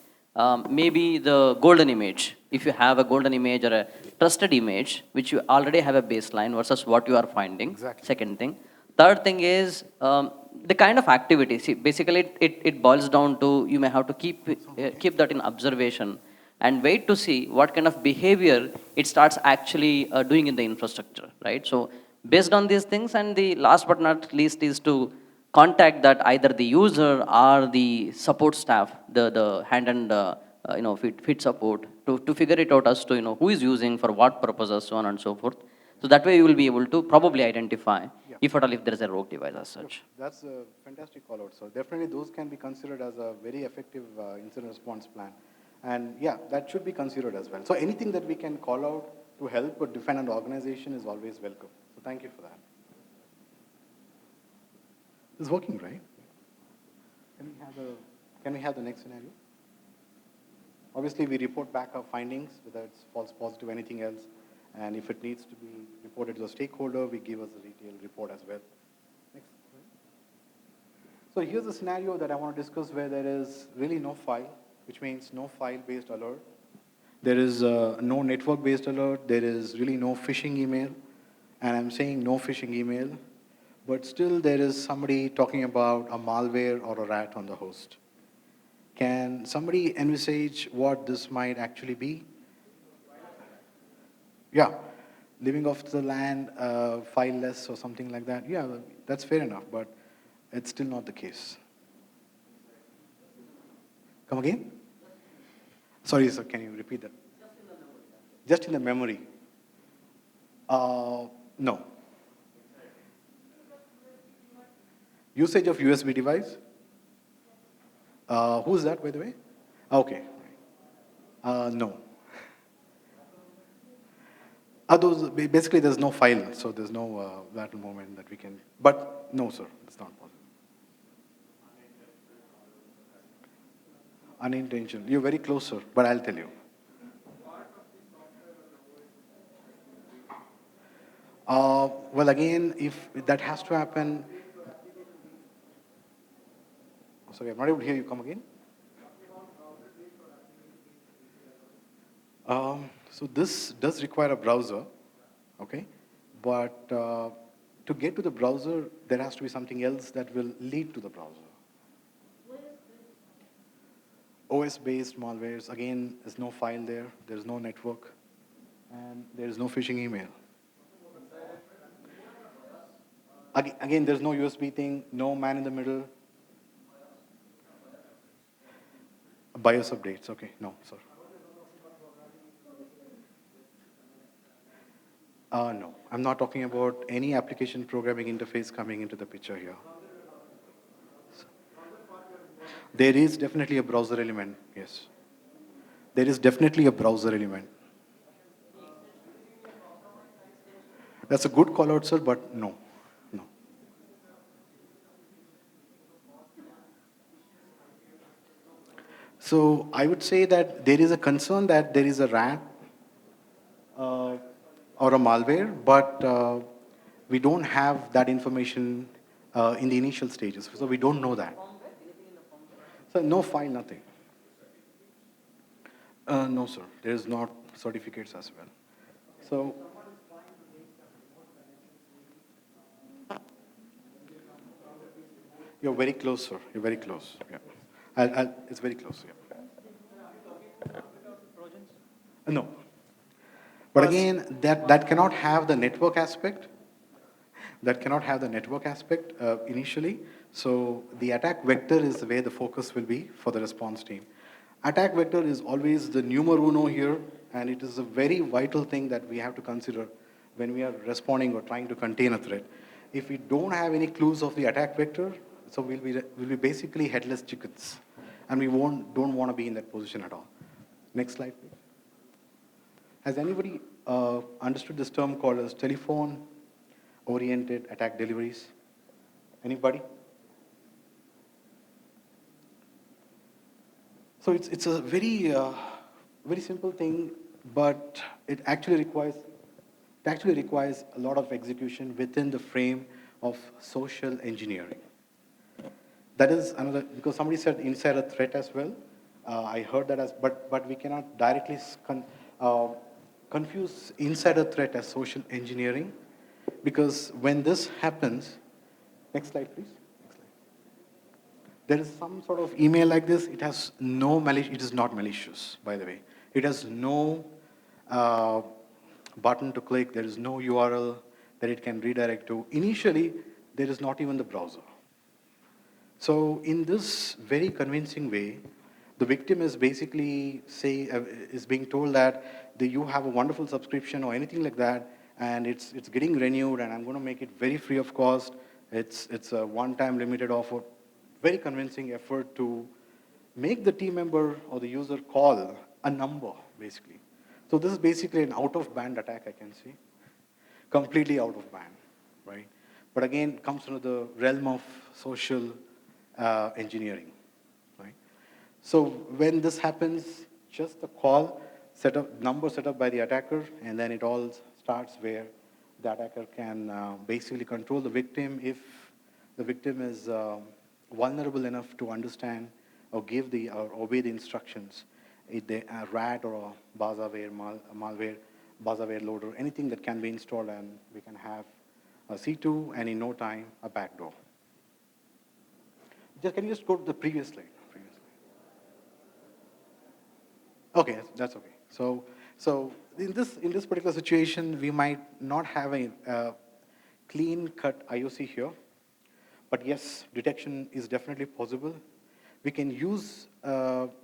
Maybe the golden image. If you have a golden image or a trusted image, which you already have a baseline versus what you are finding. Exactly. Second thing. Third thing is the kind of activity. See, basically, it boils down to you may have to keep that in observation and wait to see what kind of behavior it starts actually doing in the infrastructure, right? So based on these things, and the last but not least is to contact that either the user or the support staff, the hand and fit support to figure it out as to who is using for what purposes, so on and so forth. So that way you will be able to probably identify if at all if there is a rogue device as such. That's a fantastic call out. So definitely those can be considered as a very effective incident response plan. And yeah, that should be considered as well. So anything that we can call out to help or defend an organization is always welcome. So thank you for that. It's working, right? Can we have the next scenario? Obviously, we report back our findings, whether it's false positive, anything else. And if it needs to be reported to a stakeholder, we give us a detailed report as well. Next. So here's a scenario that I want to discuss where there is really no file, which means no file-based alert. There is no network-based alert. There is really no phishing email. And I'm saying no phishing email, but still there is somebody talking about a malware or a rat on the host. Can somebody envisage what this might actually be? Yeah, living off the land, fileless or something like that. Yeah, that's fair enough, but it's still not the case. Come again? Sorry, sir, can you repeat that? Just in the memory. No. Usage of USB device? Who's that, by the way? Okay. No. Basically, there's no file, so there's no lateral movement that we can. But no, sir, it's not possible. Unintentional. You're very close, sir, but I'll tell you. Well, again, if that has to happen. Sorry, I'm not able to hear you. Come again. So this does require a browser, okay? But to get to the browser, there has to be something else that will lead to the browser. OS-based malwares, again, there's no file there, there's no network, and there's no phishing email. Again, there's no USB thing, no man in the middle. BIOS updates, okay, no, sir. No, I'm not talking about any application programming interface coming into the picture here. There is definitely a browser element, yes. There is definitely a browser element. That's a good call out, sir, but no, no. So I would say that there is a concern that there is a rat or a malware, but we don't have that information in the initial stages, so we don't know that. So no file, nothing. No, sir. There is not certificates as well. So You're very close, sir. You're very close. Yeah. It's very close. Yeah. No. But again, that cannot have the network aspect. That cannot have the network aspect initially. So the attack vector is where the focus will be for the response team. Attack vector is always the numero uno here, and it is a very vital thing that we have to consider when we are responding or trying to contain a threat. If we don't have any clues of the attack vector, so we'll be basically headless chickens, and we don't want to be in that position at all. Next slide, please. Has anybody understood this term called as telephone-oriented attack deliveries? Anybody? So it's a very very simple thing, but it actually requires a lot of execution within the frame of social engineering. That is another, because somebody said insider threat as well. I heard that as, but we cannot directly confuse insider threat as social engineering, because when this happens, next slide please. Next slide. There is some sort of email like this. It has no it is not malicious, by the way. It has no button to click. There is no URL that it can redirect to. Initially, there is not even the browser. So in this very convincing way, the victim is basically is being told that you have a wonderful subscription or anything like that, and it's getting renewed, and I'm going to make it very free of cost. It's a one-time limited offer. Very convincing effort to make the team member or the user call a number, basically. So this is basically an out-of-band attack, I can see. Completely out of band, right? But again, it comes into the realm of social engineering, right? So when this happens, just the call number set up by the attacker, and then it all starts where the attacker can basically control the victim if the victim is vulnerable enough to understand or obey the instructions. A rat or a bazaware, malware, bazaware loader, anything that can be installed, and we can have a C2 and in no time a backdoor. Can you just go to the previous slide? Okay, that's okay. So in this particular situation, we might not have a clean-cut IOC here, but yes, detection is definitely possible. We can use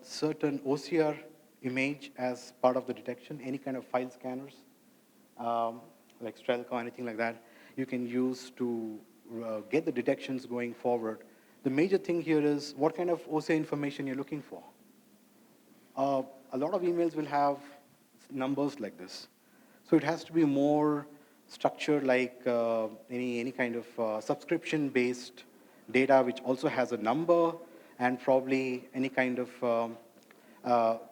certain OCR image as part of the detection, any kind of file scanners, like Strelka or anything like that, you can use to get the detections going forward. The major thing here is what kind of OCR information you're looking for. A lot of emails will have numbers like this. So it has to be more structured like any kind of subscription-based data which also has a number, and probably any kind of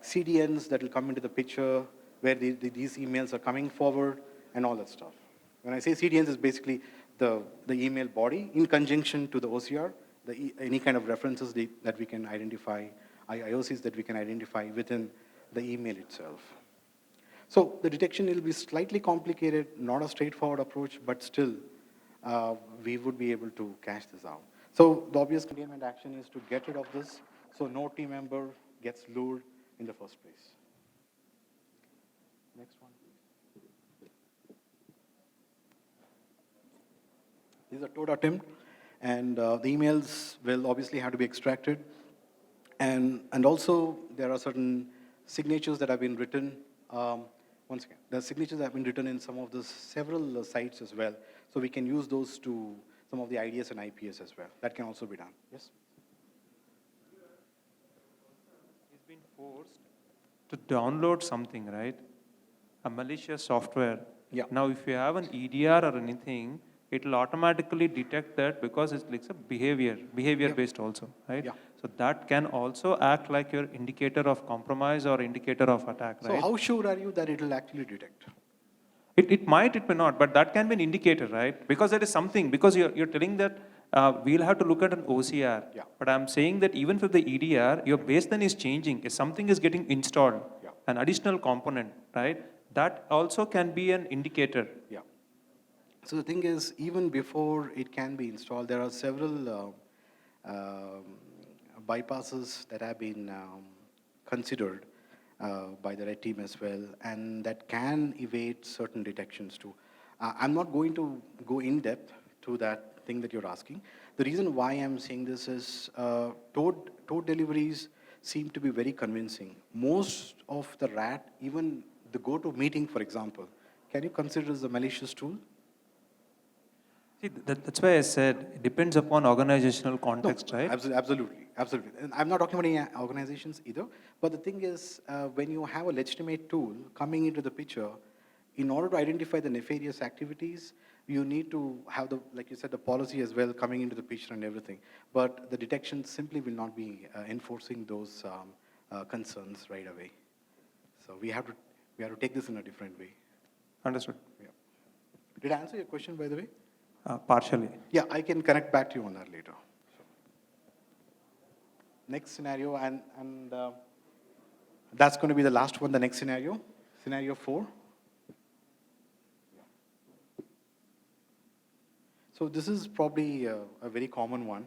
CDNs that will come into the picture where these emails are coming forward and all that stuff. When I say CDNs, it's basically the email body in conjunction to the OCR, any kind of references that we can identify, IOCs that we can identify within the email itself. So the detection will be slightly complicated, not a straightforward approach, but still we would be able to cache this out. So the obvious containment action is to get rid of this so no team member gets lured in the first place. Next one, please. These are toad attempt, and the emails will obviously have to be extracted. And also there are certain signatures that have been written. Once again, the signatures have been written in some of the several sites as well. So we can use those to some of the IDS and IPS as well. That can also be done. Yes? He's been forced to download something, right? A malicious software. Yeah. Now, if you have an EDR or anything, it will automatically detect that because it's like a behavior-based also, right? Yeah. So that can also act like your indicator of compromise or indicator of attack, right? So how sure are you that it will actually detect? It might, it may not, but that can be an indicator, right? Because there is something, because you're telling that we'll have to look at an OCR. Yeah. But I'm saying that even for the EDR, your baseline is changing. If something is getting installed, Yeah. an additional component, right? That also can be an indicator. Yeah. So the thing is, even before it can be installed, there are several um, bypasses that have been considered by the red team as well, and that can evade certain detections too. I'm not going to go in depth to that thing that you're asking. The reason why I'm saying this is toad deliveries seem to be very convincing. Most of the rat, even the go-to meeting, for example, can you consider as a malicious tool? See, that's why I said it depends upon organizational No, context, right? absolutely, absolutely. And I'm not talking about any organizations either, but the thing is, when you have a legitimate tool coming into the picture, in order to identify the nefarious activities, you need to have the, like you said, the policy as well coming into the picture and everything. But the detection simply will not be enforcing those concerns right away. So we have to take this in a different way. Understood. Yeah. Did I answer your question, by the way? Partially. Yeah, I can connect back to you on that later. So, next scenario, and that's going to be the last one, the next scenario, scenario 4. So this is probably a very common one,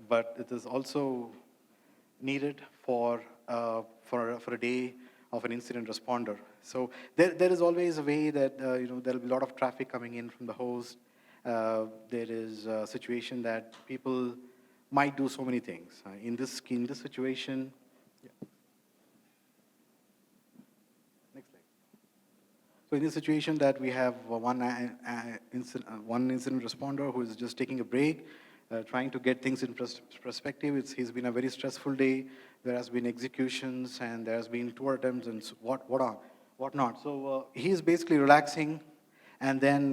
but it is also needed for a day of an incident responder. So there is always a way that there will be a lot of traffic coming in from the host. There is a situation that people might do so many things. In this situation, yeah. Next slide. So in this situation that we have one incident responder who is just taking a break, trying to get things in perspective. He's been a very stressful day. There has been executions and there has been tour attempts and whatnot. So he's basically relaxing, and then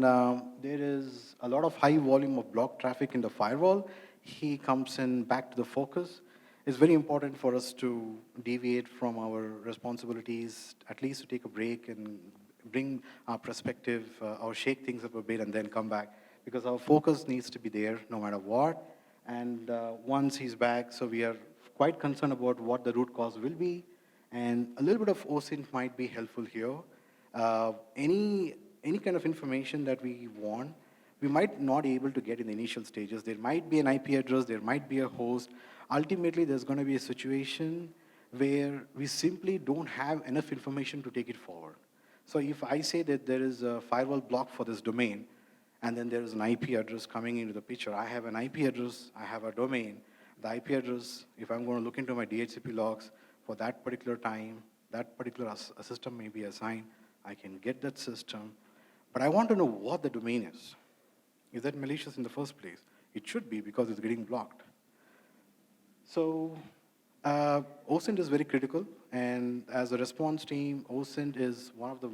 there is a lot of high volume of block traffic in the firewall. He comes in back to the focus. It's very important for us to deviate from our responsibilities, at least to take a break and bring our perspective or shake things up a bit and then come back, because our focus needs to be there no matter what. And once he's back, so we are quite concerned about what the root cause will be, and a little bit of OSINT might be helpful here. Any kind of information that we want, we might not be able to get in the initial stages. There might be an IP address, there might be a host. Ultimately, there's going to be a situation where we simply don't have enough information to take it forward. So if I say that there is a firewall block for this domain, and then there is an IP address coming into the picture, I have an IP address, I have a domain. The IP address, if I'm going to look into my DHCP logs for that particular time, that particular system may be assigned, I can get that system. But I want to know what the domain is. Is that malicious in the first place? It should be, because it's getting blocked. So OSINT is very critical, and as a response team, OSINT is one of the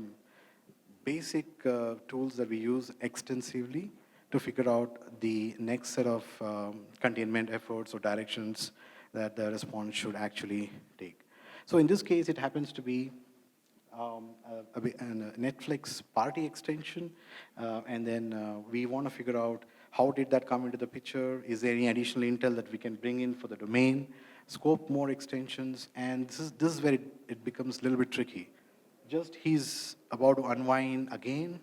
basic tools that we use extensively to figure out the next set of containment efforts or directions that the response should actually take. So in this case, it happens to be a Netflix party extension, and then we want to figure out how did that come into the picture, is there any additional intel that we can bring in for the domain, scope more extensions, and this is where it becomes a little bit tricky. Just he's about to unwind again,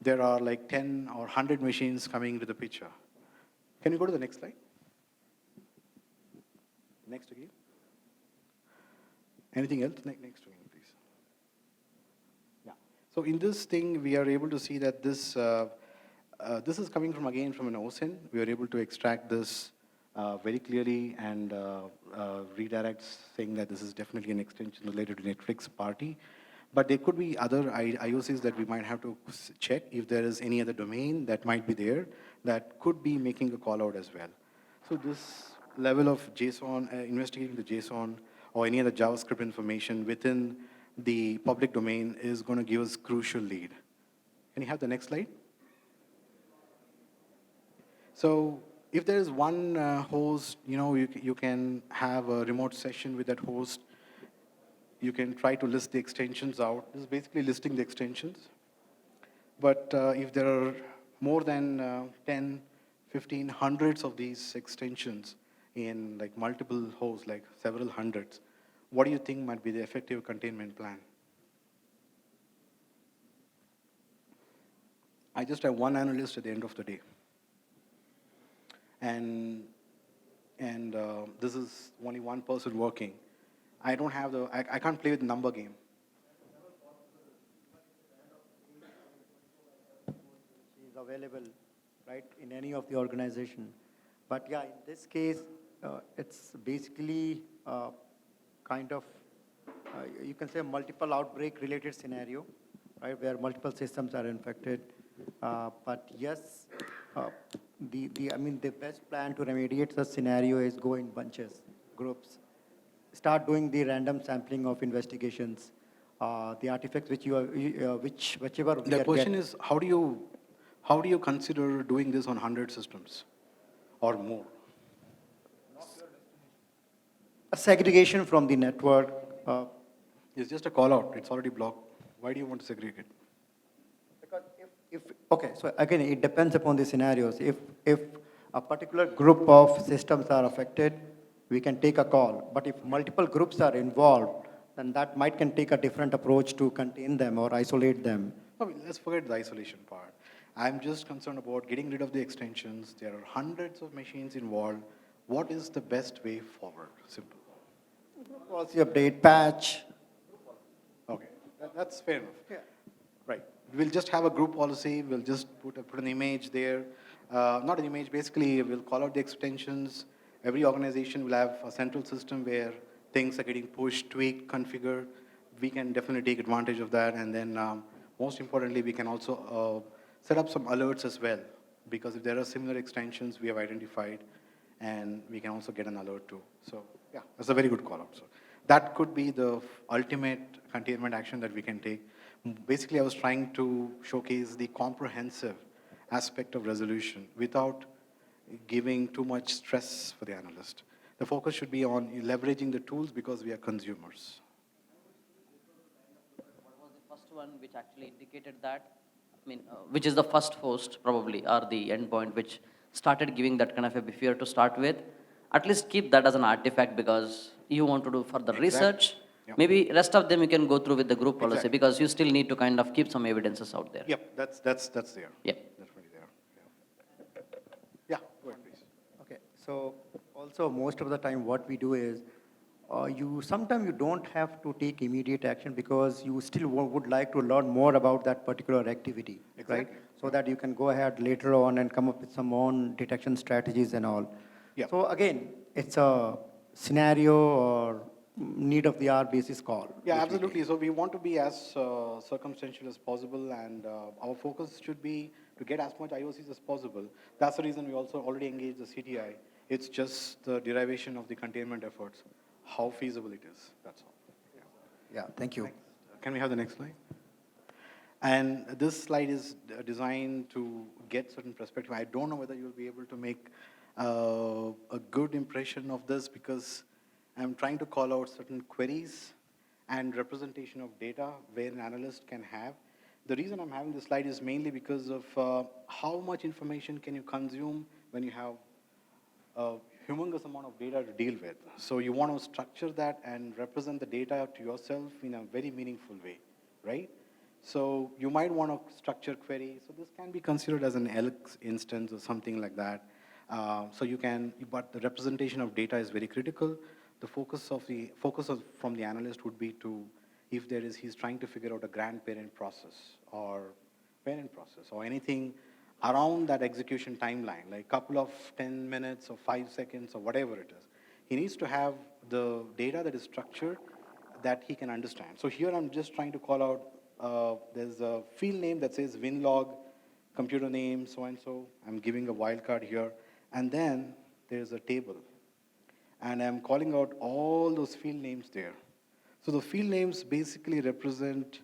there are like 10 or 100 machines coming into the picture. Can you go to the next slide? Next again. Anything else? Next again, please. Yeah. So in this thing, we are able to see that this is coming from, again, from an OSINT. We are able to extract this very clearly and redirect, saying that this is definitely an extension related to Netflix party. But there could be other IOCs that we might have to check if there is any other domain that might be there that could be making a call out as well. So this level of JSON, investigating the JSON or any other JavaScript information within the public domain is going to give us crucial lead. Can you have the next slide? So if there is one host, you can have a remote session with that host. You can try to list the extensions out. This is basically listing the extensions. But if there are more than 10, 15, hundreds of these extensions in like multiple hosts, like several hundreds, what do you think might be the effective containment plan? I just have one analyst at the end of the day. and this is only one person working. I don't have I can't play with the number game. Is available, right, in any of the organization. But yeah, in this case, it's basically kind of, you can say, a multiple outbreak related scenario, right, where multiple systems are infected. But yes, I mean, the best plan to remediate such scenario is go in bunches, groups, start doing the random sampling of investigations, the artifacts which whichever we The are question get. is, how do you consider doing this on 100 systems or more? A segregation from the network. It's just a call out. It's already blocked. Why do you want to segregate? Because okay, so again, it depends upon the scenarios. If a particular group of systems are affected, we can take a call. But if multiple groups are involved, then that might can take a different approach to contain them or isolate them. No, let's forget the isolation part. I'm just concerned about getting rid of the extensions. There are hundreds of machines involved. What is the best way forward? Simple. Policy update, patch. Okay, that's fair enough. Yeah. Right. We'll just have a group policy. We'll just put an image there. Not an image, basically, we'll call out the extensions. Every organization will have a central system where things are getting pushed, tweaked, configured. We can definitely take advantage of that. And then, most importantly, we can also set up some alerts as well. Because if there are similar extensions we have identified, and we can also get an alert too. So, yeah, that's a very good call out. So, that could be the ultimate containment action that we can take. Basically, I was trying to showcase the comprehensive aspect of resolution without giving too much stress for the analyst. The focus should be on leveraging the tools because we are consumers. What was the first one which actually indicated that? I mean, which is the first host probably, or the endpoint which started giving that kind of a behavior to start with? At least keep that as an artifact because you want to do further research. Yep. Maybe rest of them you can go through with the group policy Exactly. because you still need to kind of keep some evidences out there. Yep, that's there. Yep. Definitely there. Yeah, go ahead, please. Okay, so also most of the time what we do is, sometimes you don't have to take immediate action because you still would like to learn more about that particular activity, right? Exactly. So that you can go ahead later on and come up with some own detection strategies and all. Yeah. So again, it's a scenario or need of the hour basis call. Yeah, which we absolutely. take. So we want to be as circumstantial as possible, and our focus should be to get as much IOCs as possible. That's the reason we also already engaged the CTI. It's just the derivation of the containment efforts, how feasible it is. That's all. Yeah, thank you. Can we have the next slide? And this slide is designed to get certain perspective. I don't know whether you'll be able to make a good impression of this because I'm trying to call out certain queries and representation of data where an analyst can have. The reason I'm having this slide is mainly because of how much information can you consume when you have a humongous amount of data to deal with. So you want to structure that and represent the data to yourself in a very meaningful way, right? So you might want to structure query. So this can be considered as an Elks instance or something like that. So you can, but the representation of data is very critical. The focus from the analyst would be to, if there is, he's trying to figure out a grandparent process or parent process or anything around that execution timeline, like a couple of 10 minutes or 5 seconds or whatever it is. He needs to have the data that is structured that he can understand. So here I'm just trying to call out, there's a field name that says WinLog, computer name, so-and-so. I'm giving a wildcard here. And then there's a table. And I'm calling out all those field names there. So the field names basically represent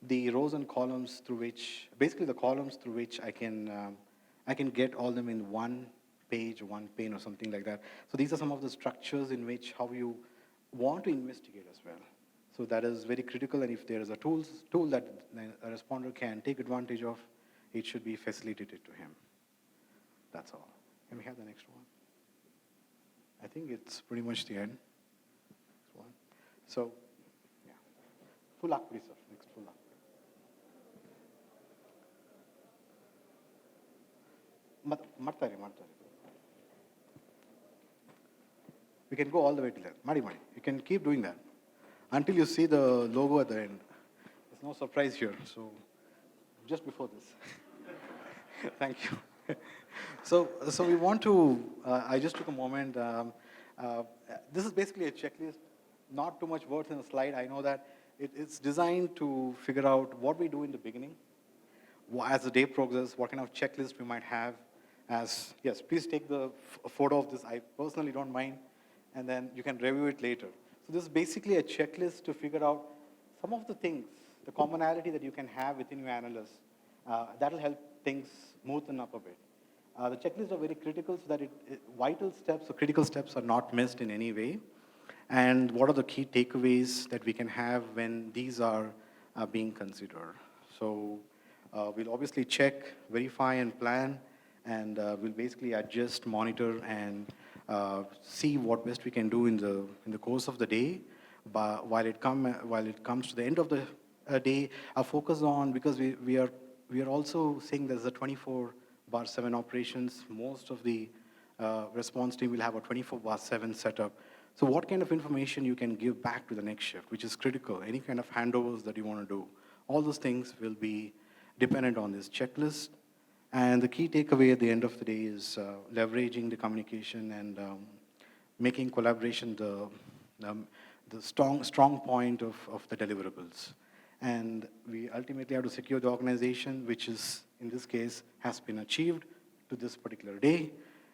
the rows and columns through which, basically the columns through which I can get all them in one page, one pane or something like that. So these are some of the structures in which how you want to investigate as well. So that is very critical, and if there is a tool that a responder can take advantage of, it should be facilitated to him. That's all. Can we have the next one? I think it's pretty much the end. Next one. So, yeah. Full luck, please, sir. Next full luck. ಮಾಡ್ತಾರೆ. We can go all the way to that. Mari. You can keep doing that until you see the logo at the end. There's no surprise here. So just before this. Thank you. So we want to, I just took a moment. This is basically a checklist, not too much words in a slide. I know that it's designed to figure out what we do in the beginning, as the day progresses, what kind of checklist we might have. As, yes, please take the photo of this. I personally don't mind, and then you can review it later. So this is basically a checklist to figure out some of the things, the commonality that you can have within your analysts. That'll help things smoothen up a bit. The checklists are very critical so that vital steps or critical steps are not missed in any way. And what are the key takeaways that we can have when these are being considered? So we'll obviously check, verify, and plan, and we'll basically adjust, monitor, and see what best we can do in the course of the day. But while it comes to the end of the day, our focus on, because we are also saying there's a 24/7 operations. Most of the response team will have a 24/7 setup. So what kind of information you can give back to the next shift, which is critical, any kind of handovers that you want to do. All those things will be dependent on this checklist. And the key takeaway at the end of the day is leveraging the communication and making collaboration the strong point of the deliverables. And we ultimately have to secure the organization, which is, in this case, has been achieved to this particular day.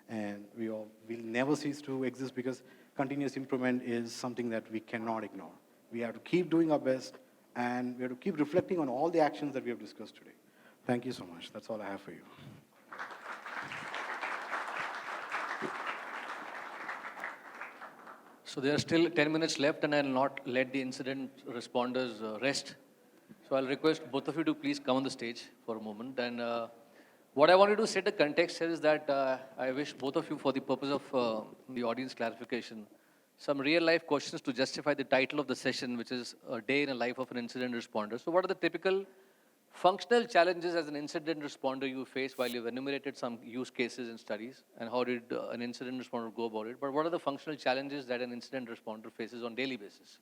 And we'll never cease to exist because continuous improvement is something that we cannot ignore. We have to keep doing our best, and we have to keep reflecting on all the actions that we have discussed today. Thank you so much. That's all I have for you. So there are still 10 minutes left, and I'll not let the incident responders rest. So I'll request both of you to please come on the stage for a moment. And what I wanted to set the context here is that I wish both of you, for the purpose of the audience clarification, some real-life questions to justify the title of the session, which is A Day in a Life of an Incident Responder. So what are the typical functional challenges as an incident responder you face while you've enumerated some use cases and studies, and how did an incident responder go about it? But what are the functional challenges that an incident responder faces on a daily basis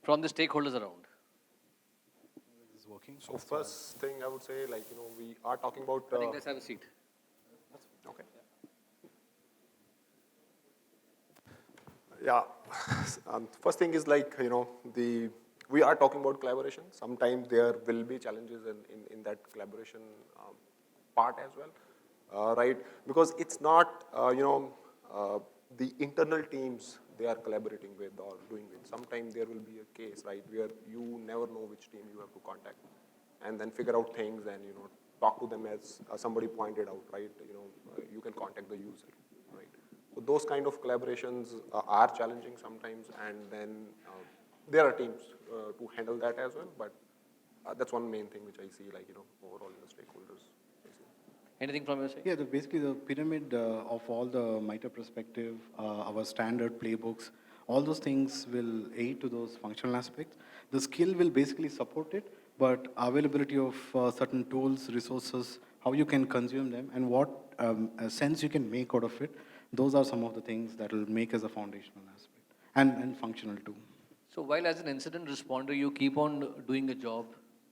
from the stakeholders around? This is working. So first thing I would say, we are talking about... I think let's have a seat. Okay. Yeah. First thing is we are talking about collaboration. Sometimes there will be challenges in that collaboration part as well, right? Because it's not, the internal teams they are collaborating with or doing with. Sometimes there will be a case, right, where you never know which team you have to contact and then figure out things and, talk to them as somebody pointed out, right? You can contact the user, right? So those kind of collaborations are challenging sometimes, and then there are teams to handle that as well, but that's one main thing which I see, overall in the stakeholders. Anything from your side? Yeah, basically the pyramid of all the MITRE perspective, our standard playbooks, all those things will aid to those functional aspects. The skill will basically support it, but availability of certain tools, resources, how you can consume them, and what sense you can make out of it, those are some of the things that will make as a foundational aspect, and functional too. So while as an incident responder, you keep on doing a job,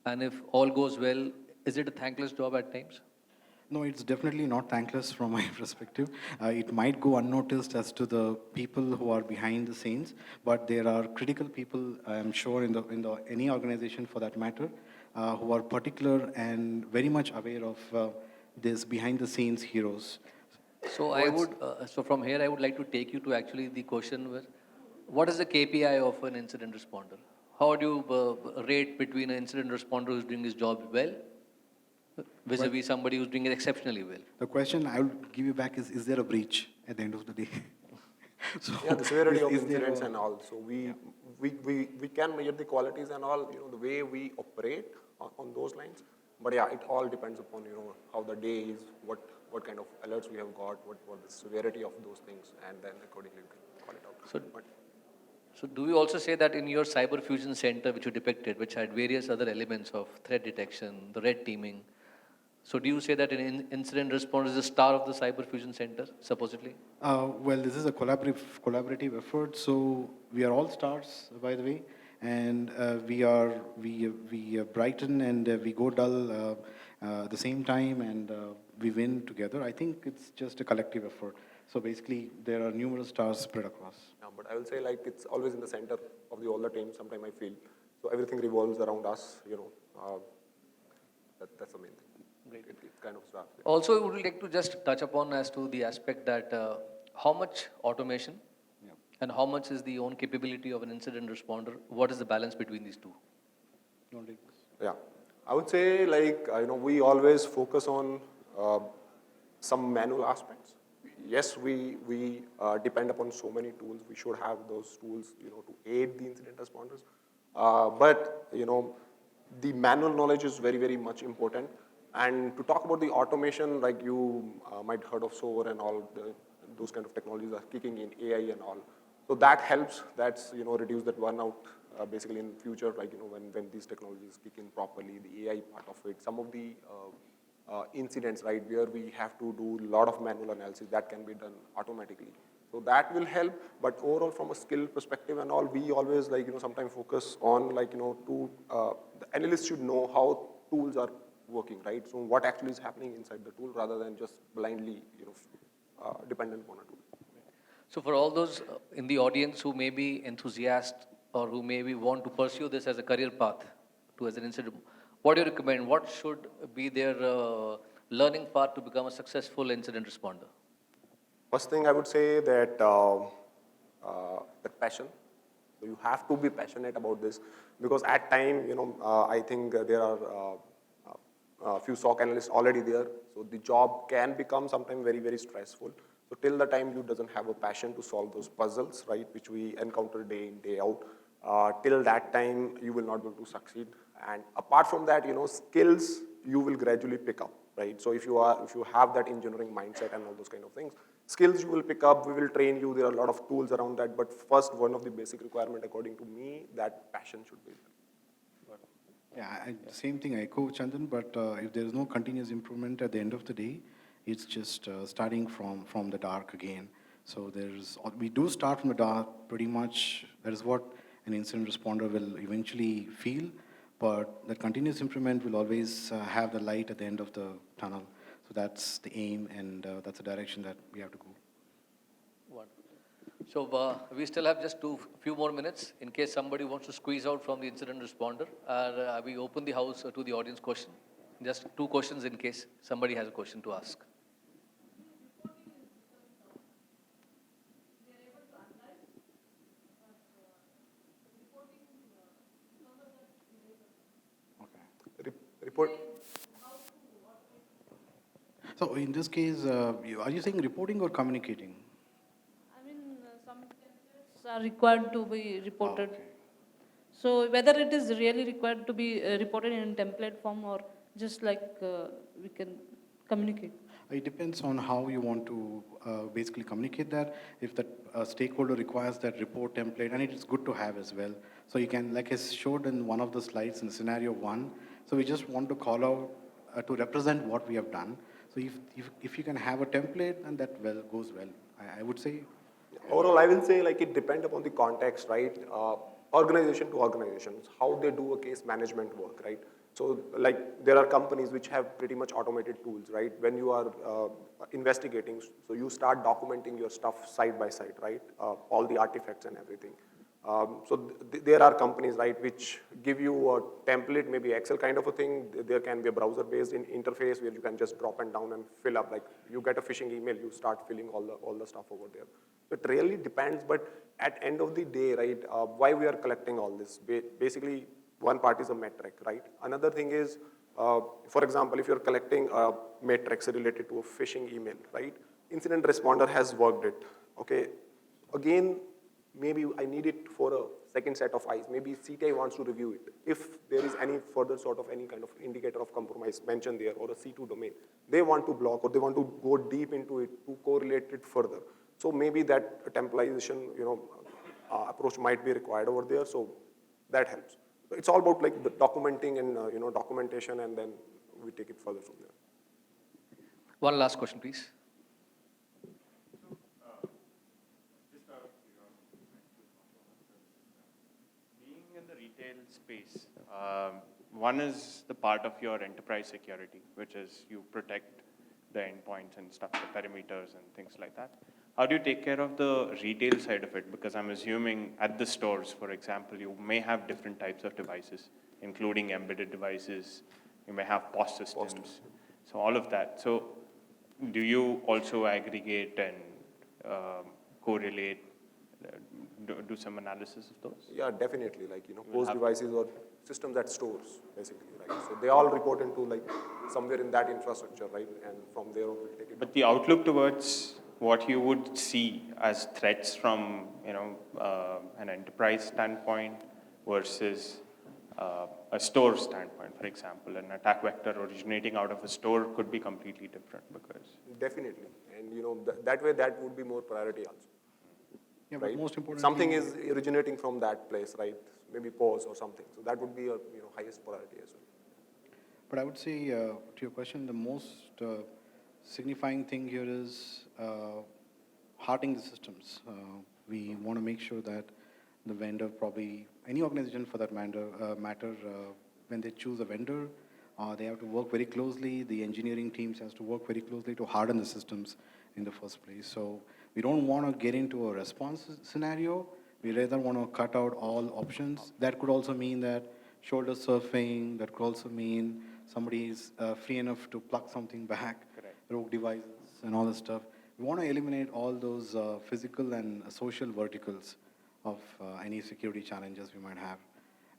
and if all goes well, is it a thankless job at times? No, it's definitely not thankless from my perspective. It might go unnoticed as to the people who are behind the scenes, but there are critical people, I'm sure, in any organization for that matter, who are particular and very much aware of this behind the scenes heroes. So so from here I would like to take you to actually the question where, what is the KPI of an incident responder? How do you rate between an incident responder who's doing his job well vis-a-vis somebody who's doing it exceptionally well? The question I will give you back is there a breach at the end of the day? So yeah, the severity of incidents and all. So we can measure the qualities and all, the way we operate on those lines. But yeah, it all depends upon, how the day is, what kind of alerts we have got, what the severity of those things, and then accordingly we can call it out. So do you also say that in your cyber fusion center, which you depicted, which had various other elements of threat detection, the red teaming, So do you say that an incident response is the star of the cyber fusion center, supposedly? Well, this is a collaborative effort. So we are all stars, by the way, and we brighten and we go dull at the same time, and we win together. I think it's just a collective effort. So basically, there are numerous stars spread across. Yeah, but I will say like it's always in the center of all the team. Sometimes I feel so everything revolves around us. That's the main thing. Great. It's kind of stuff. Also, would you like to just touch upon as to the aspect that how much automation and how much is the own capability of an incident responder? What is the balance between these two? Yeah, I would say like we always focus on some manual aspects. Yes, we depend upon so many tools. We should have those tools to aid the incident responders. But the manual knowledge is very much important. And to talk about the automation, like you might heard of SOAR and all those kind of technologies are kicking in, AI and all. So that helps. That's reduce that burnout basically in future. Like when these technologies kick in properly, the AI part of it, some of the incidents, right, where we have to do a lot of manual analysis, that can be done automatically. So that will help, but overall from a skill perspective and all, we always sometimes focus on the analyst should know how tools are working, right? So what actually is happening inside the tool rather than just blindly, dependent on a tool. So for all those in the audience who may be enthusiasts or who maybe want to pursue this as a career path to as an incident, what do you recommend? What should be their learning path to become a successful incident responder? First thing I would say that the passion. So you have to be passionate about this because at time, I think there are a few SOC analysts already there. So the job can become sometimes very stressful. So till the time you doesn't have a passion to solve those puzzles, right, which we encounter day in, day out, till that time you will not be able to succeed. And apart from that, skills you will gradually pick up, right? So if you have that engineering mindset and all those kind of things, skills you will pick up, we will train you, there are a lot of tools around that, but first one of the basic requirement according to me, that passion should be there. Yeah, same thing I echo Chandan, but if there is no continuous improvement at the end of the day, it's just starting from the dark again. So we do start from the dark pretty much. That is what an incident responder will eventually feel, but the continuous improvement will always have the light at the end of the tunnel. So that's the aim, and that's the direction that we have to go. So we still have just few more minutes in case somebody wants to squeeze out from the incident responder. We open the house to the audience question. Just 2 questions in case somebody has a question to ask. Report. So in this case, are you saying reporting or communicating? I mean, some templates are required to be reported. Okay. So whether it is really required to be reported in template form or just like we can communicate. It depends on how you want to basically communicate that. If the stakeholder requires that report template, and it is good to have as well. So you can, like I showed in one of the slides in scenario 1, so we just want to call out to represent what we have done. So if you can have a template, then that goes well. I would say. Overall, I will say like it depends upon the context, right? Organization to organizations, how they do a case management work, right? So like there are companies which have pretty much automated tools, right? When you are investigating, so you start documenting your stuff side by side, right? All the artifacts and everything. There are companies, right, which give you a template, maybe Excel kind of a thing. There can be a browser-based interface where you can just drop and down and fill up. Like you get a phishing email, you start filling all the stuff over there. It really depends, but at end of the day, right, why we are collecting all this? Basically, one part is a metric, right? Another thing is, for example, if you're collecting metrics related to a phishing email, right? Incident responder has worked it, okay? Again, maybe I need it for a second set of eyes. Maybe CTI wants to review it. If there is any further sort of any kind of indicator of compromise mentioned there or a C2 domain, they want to block or they want to go deep into it to correlate it further. So maybe that templarization, approach might be required over there. So that helps. It's all about like the documenting and documentation, and then we take it further from there. One last question, please. Being in the retail space, one is the part of your enterprise security, which is you protect the endpoints and stuff, the perimeters and things like that. How do you take care of the retail side of it? Because I'm assuming at the stores, for example, you may have different types of devices, including embedded devices. You may have POS systems. So all of that. So do you also aggregate and correlate, do some analysis of those? Yeah, definitely. Like, will post have- devices or systems at stores, basically, right? So they all report into like somewhere in that infrastructure, right? And from there on, we'll take it. But the outlook towards what you would see as threats from, an enterprise standpoint versus a store standpoint, for example, an attack vector originating out of a store could be completely different because. Definitely. And, that way, that would be more priority also. Yeah, Right? but most importantly, Something is originating from that place, right? Maybe pause or something. So that would be a highest priority as well. But I would say, to your question, the most signifying thing here is hardening the systems. We want to make sure that the vendor, probably any organization for that matter, when they choose a vendor, they have to work very closely. The engineering teams has to work very closely to harden the systems in the first place. So we don't want to get into a response scenario. We rather want to cut out all options. That could also mean that shoulder surfing. That could also mean somebody is free enough to plug something back, rogue devices and all this stuff. We want to eliminate all those physical and social verticals of any security challenges we might have.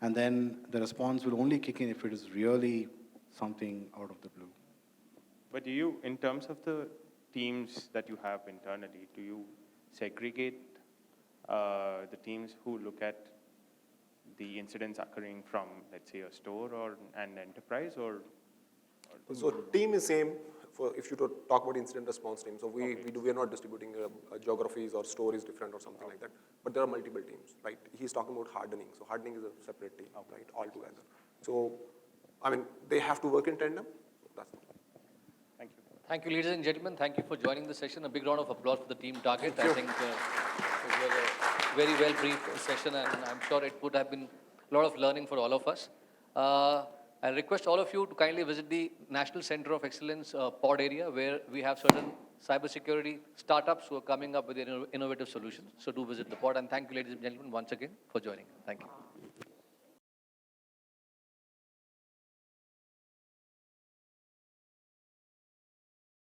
And then the response will only kick in if it is really something out of the blue. But do you, in terms of the teams that you have internally, do you segregate the teams who look at the incidents occurring from, let's say, a store or an enterprise, or So team is same. If you talk about incident response team, so we are not distributing geographies or store is different or something like that. But there are multiple teams, right? He's talking about hardening. So hardening is a separate team, right, altogether. So, they have to work in tandem. That's all. Thank you. Thank you, ladies and gentlemen. Thank you for joining the session. A big round of applause for the team Target. I think it was a very well briefed session, and I'm sure it would have been a lot of learning for all of us. I request all of you to kindly visit the National Center of Excellence pod area, where we have certain cybersecurity startups who are coming up with innovative solutions. So do visit the pod, and thank you, ladies and gentlemen, once again for joining. Thank you.